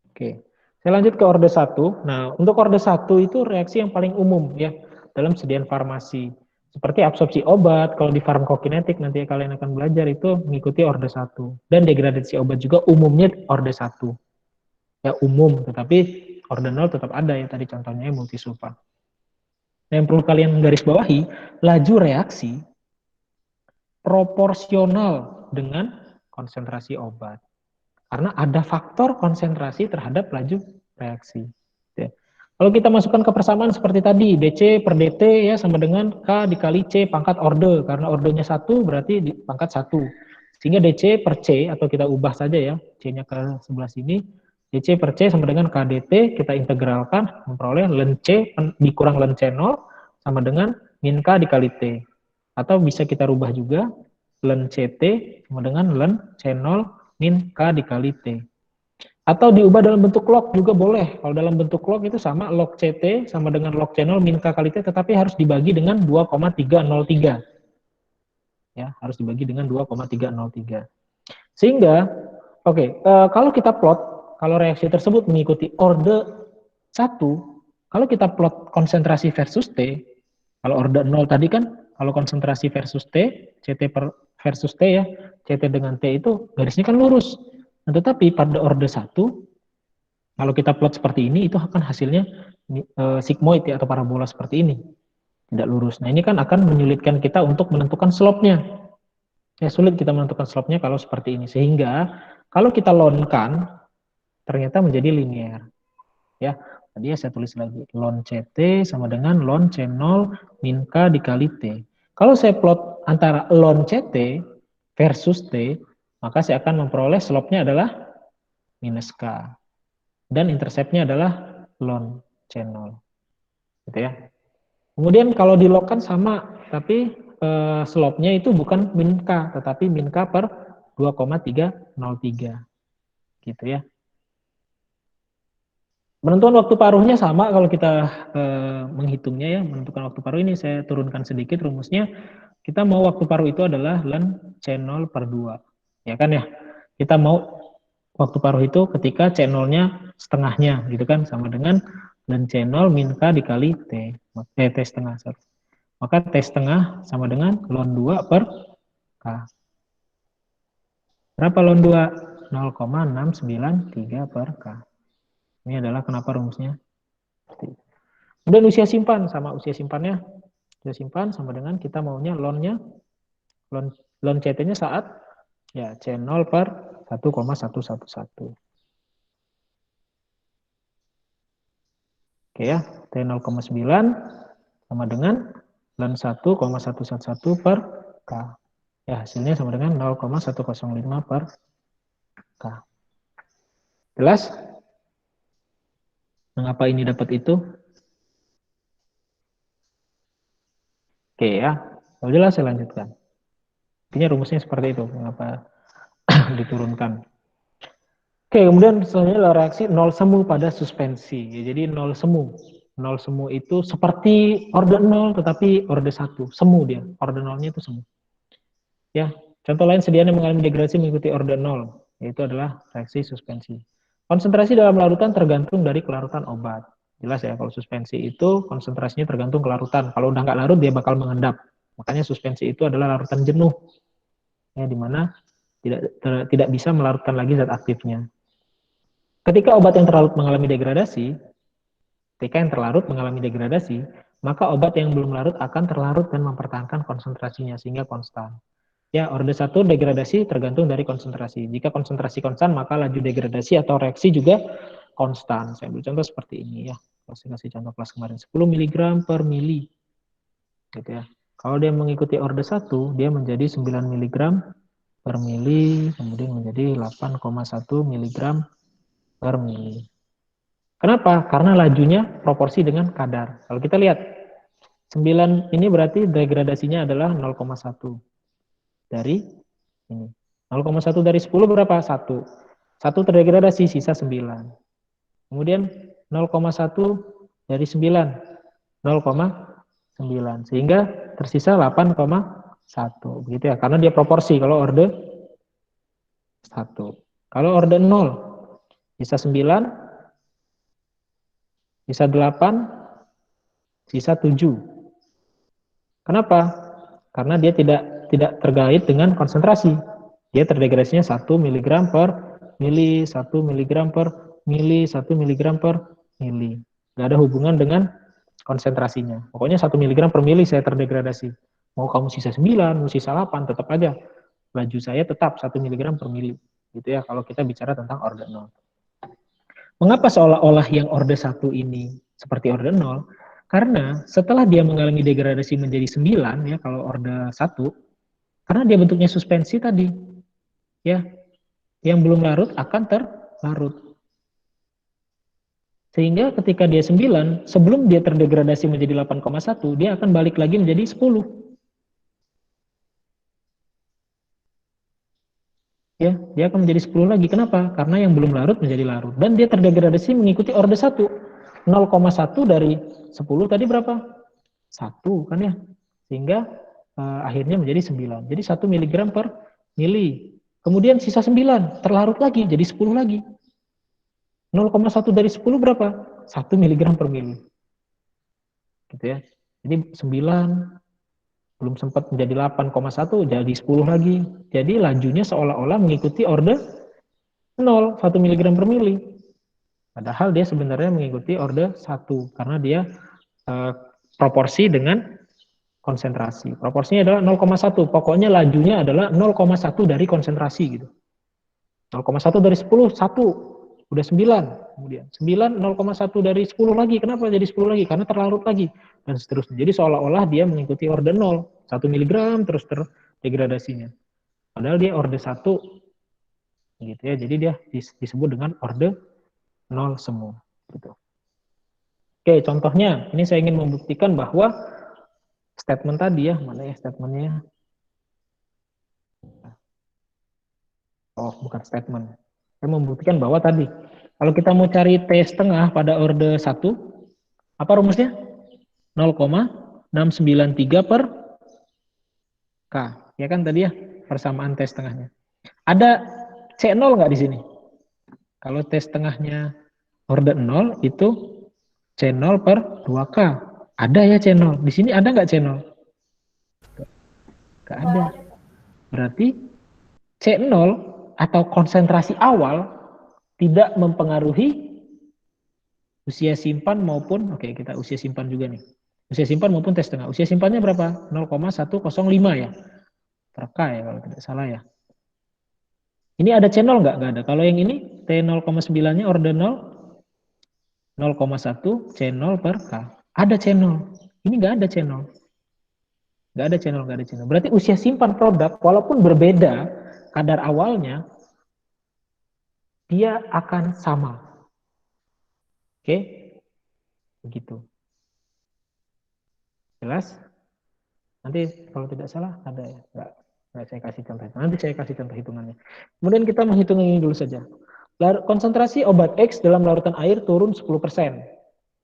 Oke. Saya lanjut ke orde 1. Nah, untuk orde 1 itu reaksi yang paling umum ya dalam sediaan farmasi. Seperti absorpsi obat, kalau di farmakokinetik nanti kalian akan belajar itu mengikuti orde 1. Dan degradasi obat juga umumnya orde 1. Ya umum, tetapi orde 0 tetap ada ya, tadi contohnya multisulfat. Nah, yang perlu kalian garis bawahi, laju reaksi proporsional dengan konsentrasi obat. Karena ada faktor konsentrasi terhadap laju reaksi. Ya. Kalau kita masukkan ke persamaan seperti tadi, DC per DT ya sama dengan K dikali C pangkat orde. Karena ordenya 1 berarti di pangkat 1. Sehingga DC per C, atau kita ubah saja ya, C-nya ke sebelah sini, DC per C sama dengan KDT, kita integralkan, memperoleh ln C dikurang ln C0 sama dengan min K dikali T. Atau bisa kita rubah juga, ln CT sama dengan ln C0 min K dikali T. Atau diubah dalam bentuk log juga boleh. Kalau dalam bentuk log itu sama log CT sama dengan log C0 min K kali T, tetapi harus dibagi dengan 2,303. Ya, harus dibagi dengan 2,303. Sehingga, kalau kita plot, kalau reaksi tersebut mengikuti orde 1, kalau kita plot konsentrasi versus T, kalau orde 0 tadi kan, kalau konsentrasi versus T, CT versus T ya, CT dengan T itu garisnya kan lurus. Nah, tetapi pada orde 1, kalau kita plot seperti ini, itu akan hasilnya sigmoid ya, atau parabola seperti ini. Tidak lurus. Nah, ini kan akan menyulitkan kita untuk menentukan slope-nya. Ya, sulit kita menentukan slope-nya kalau seperti ini. Sehingga, kalau kita ln-kan, ternyata menjadi linear. Ya, tadi ya saya tulis lagi. Ln CT sama dengan ln C0 min K dikali T. Kalau saya plot antara ln CT versus T, maka saya akan memperoleh slope-nya adalah minus K. Dan intercept-nya adalah ln C0. Gitu ya. Kemudian kalau di log kan sama, tapi slope-nya itu bukan min K, tetapi min K per 2,303. Gitu ya. Penentuan waktu paruhnya sama kalau kita menghitungnya ya, menentukan waktu paruh ini saya turunkan sedikit rumusnya. Kita mau waktu paruh itu adalah ln C0 per 2. Ya kan ya? Kita mau waktu paruh itu ketika C0-nya setengahnya, gitu kan, sama dengan ln C0 min K dikali T. T setengah. Maka T setengah sama dengan ln 2 per K. Berapa ln 2? 0,693 per K. Ini adalah kenapa rumusnya. Kemudian usia simpan, sama usia simpannya. Usia simpan sama dengan kita maunya ln-nya, ln CT-nya saat ya C0 per 1,111. Oke ya, T 0,9 sama dengan ln 1,111 per K. Ya, hasilnya sama dengan 0,105 per K. Jelas? Mengapa ini dapat itu? Oke ya, kalau jelas saya lanjutkan. Intinya rumusnya seperti itu, mengapa diturunkan. Oke, kemudian selanjutnya adalah reaksi nol semu pada suspensi. Ya, jadi nol semu. Nol semu itu seperti orde 0, tetapi orde 1. Semu dia, orde 0-nya itu semu. Ya, contoh lain sedianya mengalami degradasi mengikuti orde 0, yaitu adalah reaksi suspensi. Konsentrasi dalam larutan tergantung dari kelarutan obat. Jelas ya, kalau suspensi itu konsentrasinya tergantung kelarutan. Kalau udah nggak larut, dia bakal mengendap. Makanya suspensi itu adalah larutan jenuh. Ya, di mana tidak bisa melarutkan lagi zat aktifnya. Ketika obat yang terlarut mengalami degradasi, maka obat yang belum larut akan terlarut dan mempertahankan konsentrasinya sehingga konstan. Ya, orde 1 degradasi tergantung dari konsentrasi. Jika konsentrasi konstan, maka laju degradasi atau reaksi juga konstan. Saya ambil contoh seperti ini ya. Kalau saya kasih contoh kelas kemarin, 10 mg per mili. Gitu ya. Kalau dia mengikuti orde 1, dia menjadi 9 mg per mili, kemudian menjadi 8,1 mg per mili. Kenapa? Karena lajunya proporsi dengan kadar. Kalau kita lihat, 9 ini berarti degradasinya adalah 0,1 dari ini. 0,1 dari 10 berapa? 1. 1 terdegradasi, sisa 9. Kemudian 0,1 dari 9, 0,9. Sehingga tersisa 8,1. Begitu ya, karena dia proporsi kalau orde 1. Kalau orde 0, sisa 9, sisa 8, sisa 7. Kenapa? Karena dia tidak terkait dengan konsentrasi. Dia terdegradasinya 1 mg per mili, 1 mg per mili, 1 mg per mili. Nggak ada hubungan dengan konsentrasinya. Pokoknya 1 mg per mili saya terdegradasi. Mau kamu sisa 9, mau sisa 8, tetap aja. Laju saya tetap 1 mg per mili. Gitu ya, kalau kita bicara tentang orde 0. Mengapa seolah-olah yang orde 1 ini seperti orde 0? Karena setelah dia mengalami degradasi menjadi 9, ya kalau orde 1, karena dia bentuknya suspensi tadi, ya, yang belum larut akan terlarut. Sehingga ketika dia 9, sebelum dia terdegradasi menjadi 8,1, dia akan balik lagi menjadi 10. Ya, dia akan menjadi 10 lagi. Kenapa? Karena yang belum larut menjadi larut. Dan dia terdegradasi mengikuti orde 1. 0,1 dari 10 tadi berapa? 1 kan ya. Sehingga akhirnya menjadi 9. Jadi 1 mg per mili. Kemudian sisa 9 terlarut lagi jadi 10 lagi. 0,1 dari 10 berapa? 1 mg per mili. Gitu ya. Jadi 9 belum sempat menjadi 8,1 jadi 10 lagi. Jadi lajunya seolah-olah mengikuti orde 0, 1 mg per mili. Padahal dia sebenarnya mengikuti orde 1 karena dia proporsi dengan konsentrasi. Proporsinya adalah 0,1. Pokoknya lajunya adalah 0,1 dari konsentrasi gitu. 0,1 dari 10, 1. Udah 9. Kemudian 9, 0,1 dari 10 lagi. Kenapa jadi 10 lagi? Karena terlarut lagi. Dan seterusnya. Jadi seolah-olah dia mengikuti orde 0. 1 mg terus terdegradasinya. Padahal dia orde 1. Gitu ya. Jadi dia disebut dengan orde 0 semua. Gitu. Oke, contohnya. Ini saya ingin membuktikan bahwa statement tadi ya. Mana ya statementnya? Oh, bukan statement. Saya membuktikan bahwa tadi, kalau kita mau cari T setengah pada orde 1, apa rumusnya? 0,693 per K. Ya kan tadi ya, persamaan T setengahnya. Ada C0 nggak di sini? Kalau T setengahnya orde 0, itu C0 per 2K. Ada ya C0. Di sini ada nggak C0? Nggak ada. Berarti C0 atau konsentrasi awal tidak mempengaruhi usia simpan maupun, oke kita usia simpan juga nih. Usia simpan maupun T setengah. Usia simpannya berapa? 0,105 ya. Per K ya kalau tidak salah ya. Ini ada C0 nggak? Nggak ada. Kalau yang ini T0,9-nya orde 0, 0,1 C0 per K. Ada C0. Ini nggak ada C0. Nggak ada C0, nggak ada C0. Berarti usia simpan produk walaupun berbeda kadar awalnya, dia akan sama. Oke? Begitu. Jelas? Nanti kalau tidak salah ada ya. Nggak saya kasih contoh. Nanti saya kasih contoh hitungannya. Kemudian kita menghitung ini dulu saja. Konsentrasi obat X dalam larutan air turun 10%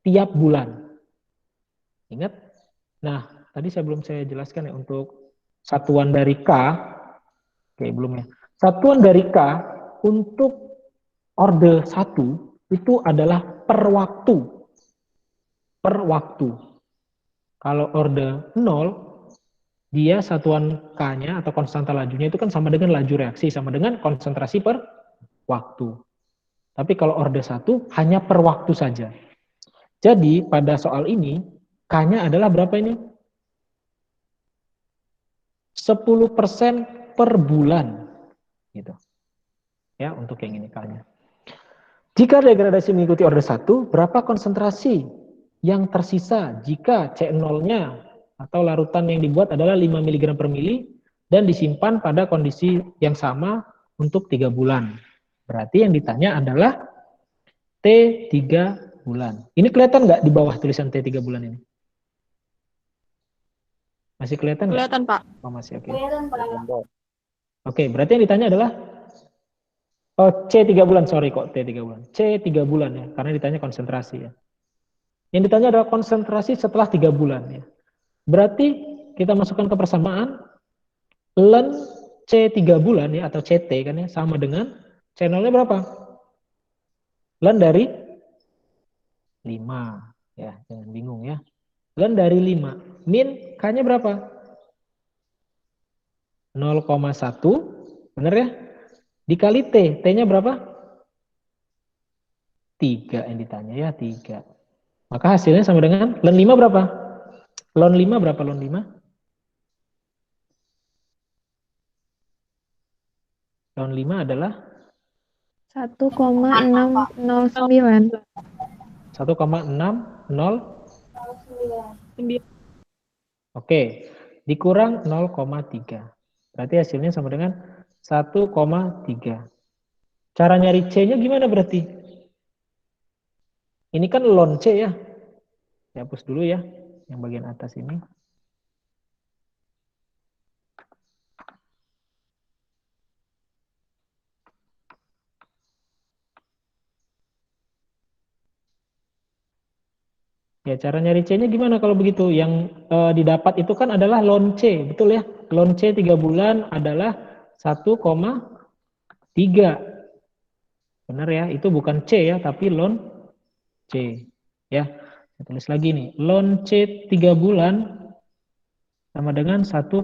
tiap bulan. Ingat? Nah, tadi belum saya jelaskan ya untuk satuan dari K. Oke, belum ya. Satuan dari K untuk orde 1 itu adalah per waktu. Per waktu. Kalau orde 0, dia satuan K-nya atau konstanta lajunya itu kan sama dengan laju reaksi, sama dengan konsentrasi per waktu. Tapi kalau orde 1 hanya per waktu saja. Jadi pada soal ini, K-nya adalah berapa ini? 10% per bulan. Gitu. Ya, untuk yang ini K-nya. Jika degradasi mengikuti orde 1, berapa konsentrasi yang tersisa jika C0-nya atau larutan yang dibuat adalah 5 mg per mili dan disimpan pada kondisi yang sama untuk 3 bulan. Berarti yang ditanya adalah T3 bulan. Ini kelihatan nggak di bawah tulisan T3 bulan ini? Masih kelihatan nggak? Kelihatan, Pak. Oh, masih, oke. Kelihatan, Pak. Oke, berarti yang ditanya adalah C3 bulan, sorry kok T3 bulan. C3 bulan ya, karena ditanya konsentrasi ya. Yang ditanya adalah konsentrasi setelah 3 bulan ya. Berarti kita masukkan ke persamaan ln C3 bulan ya atau CT kan ya sama dengan C0-nya berapa? Ln dari 5. Ya, jangan bingung ya. Ln dari 5. Min K-nya berapa? 0,1. Benar ya? Dikali T. T-nya berapa? 3 yang ditanya ya, 3. Maka hasilnya sama dengan ln 5 berapa? Ln 5 berapa ln 5? Ln 5 adalah 1,609. 1,609. 9. Oke, dikurang 0,3. Berarti hasilnya sama dengan 1,3. Cara nyari C-nya gimana berarti? Ini kan ln C ya. Saya hapus dulu ya, yang bagian atas ini. Ya, cara nyari C-nya gimana kalau begitu? Yang didapat itu kan adalah ln C, betul ya? Ln C 3 bulan adalah 1,3. Benar ya? Itu bukan C ya, tapi ln C. Ya, saya tulis lagi nih. Ln C 3 bulan sama dengan 1,3.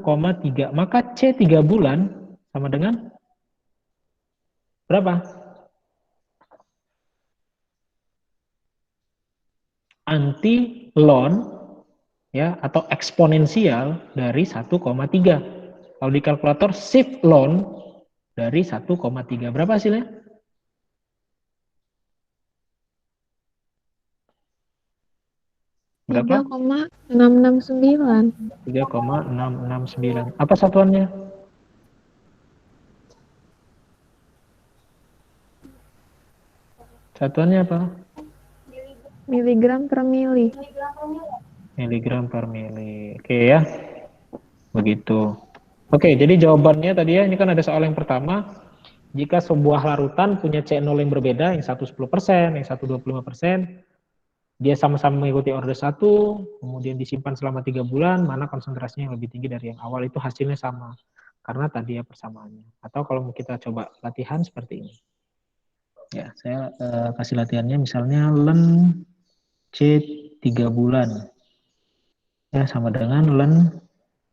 Maka C 3 bulan sama dengan berapa? Anti ln ya, atau eksponensial dari 1,3. Kalau di kalkulator shift ln dari 1,3. Berapa hasilnya? Berapa? 3,669. 3,669. Apa satuannya? Satuannya apa? Miligram per mili. Miligram per mili. Oke ya. Begitu. Oke, jadi jawabannya tadi ya, ini kan ada soal yang pertama. Jika sebuah larutan punya C0 yang berbeda, yang satu 10%, yang satu 25%, dia sama-sama mengikuti order 1, kemudian disimpan selama 3 bulan, mana konsentrasinya yang lebih tinggi dari yang awal, itu hasilnya sama. Karena tadi ya persamaannya. Atau kalau kita coba latihan seperti ini. Ya, saya kasih latihannya misalnya ln C 3 bulan. Ya, sama dengan ln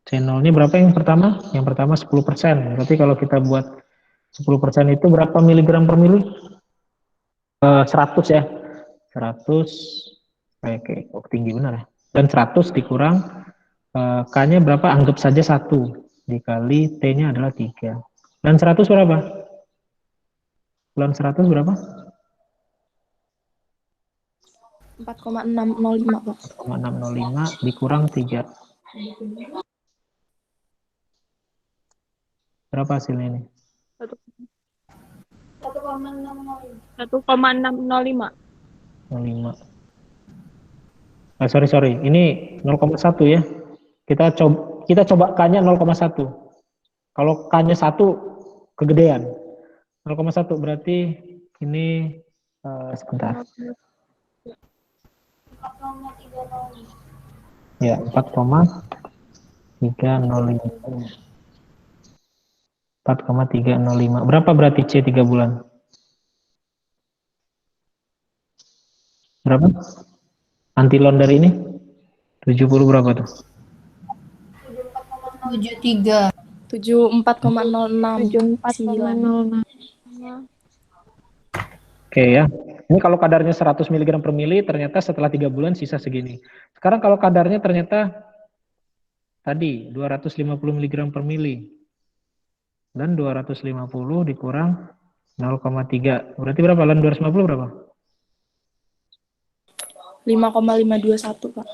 C0-nya berapa yang pertama? Yang pertama 10%. Berarti kalau kita buat 10% itu berapa miligram per mili? 100 ya. 100. Oke, tinggi benar ya. Dan 100 dikurang K-nya berapa? Anggap saja 1. Dikali T-nya adalah 3. Dan 100 berapa? Ln 100 berapa? 4,605, Pak. 4,605 dikurang 3. Berapa hasilnya ini? 1,605. 05. Sorry. Ini 0,1 ya. Kita coba K-nya 0,1. Kalau K-nya 1 kegedean. 0,1 berarti ini sebentar. Ya, 4,305. 4,305. Berapa berarti C 3 bulan? Berapa? Antilon dari ini? 70 berapa tuh? 74,06. 74,06. Oke ya. Ini kalau kadarnya 100 mg per mili, ternyata setelah 3 bulan sisa segini. Sekarang kalau kadarnya ternyata tadi 250 mg per mili. Dan 250 dikurang 0,3. Berarti berapa? Lan 250 berapa? 5,521, Pak.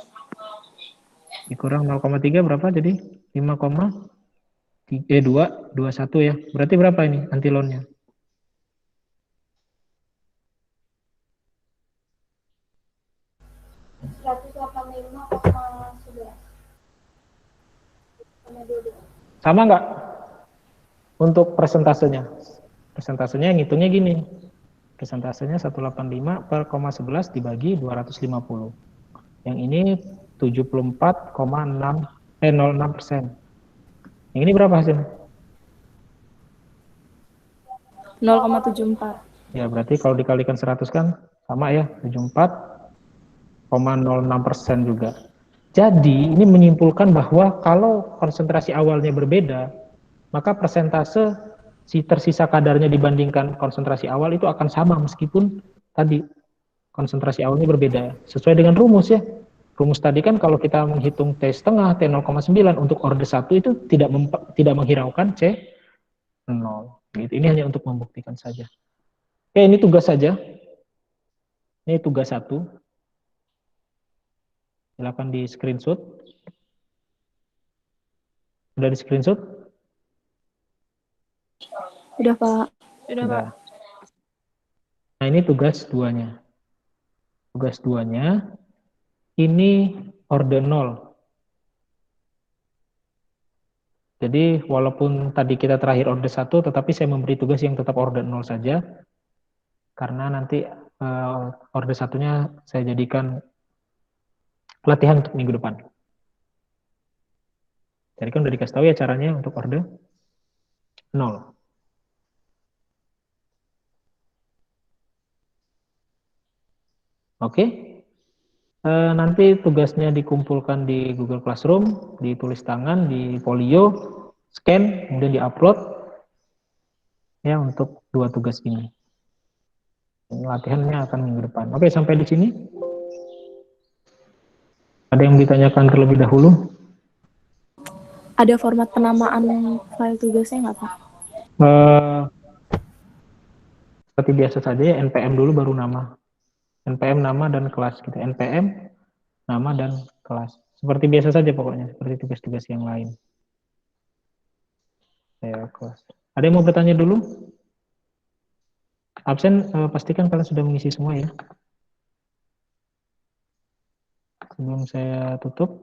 Dikurang 0,3 berapa? Jadi 5,21 ya. Berarti berapa ini antilonnya? Sama nggak untuk persentasenya? Persentasenya ngitungnya gini. Persentasenya 185 per 0,11 dibagi 250. Yang ini 74,06%. Yang ini berapa hasilnya? 0,74. Ya, berarti kalau dikalikan 100 kan sama ya, 74 0,06% juga. Jadi ini menyimpulkan bahwa kalau konsentrasi awalnya berbeda, maka persentase si tersisa kadarnya dibandingkan konsentrasi awal itu akan sama meskipun tadi konsentrasi awalnya berbeda. Sesuai dengan rumus ya. Rumus tadi kan kalau kita menghitung T setengah, T 0,9 untuk orde 1 itu tidak menghiraukan C 0. Gitu. Ini hanya untuk membuktikan saja. Oke, ini tugas saja. Ini tugas 1. Silakan di screenshot. Sudah di screenshot? Udah, Pak. Sudah. Nah, ini tugas 2-nya. Tugas 2-nya ini orde 0. Jadi walaupun tadi kita terakhir orde 1, tetapi saya memberi tugas yang tetap orde 0 saja. Karena nanti orde 1-nya saya jadikan latihan untuk minggu depan. Jadi kan udah dikasih tahu ya caranya untuk orde 0. Oke. Nanti tugasnya dikumpulkan di Google Classroom, ditulis tangan, di folio, scan, kemudian diupload ya untuk 2 tugas ini. Latihannya akan minggu depan. Oke, sampai di sini. Ada yang ditanyakan terlebih dahulu? Ada format penamaan file tugasnya nggak, Pak? Seperti biasa saja ya, NPM dulu baru nama. NPM nama dan kelas gitu. NPM nama dan kelas. Seperti biasa saja pokoknya, seperti tugas-tugas yang lain. Ya, kelas. Ada yang mau bertanya dulu? Absen, pastikan kalian sudah mengisi semua ya. Sebelum saya tutup.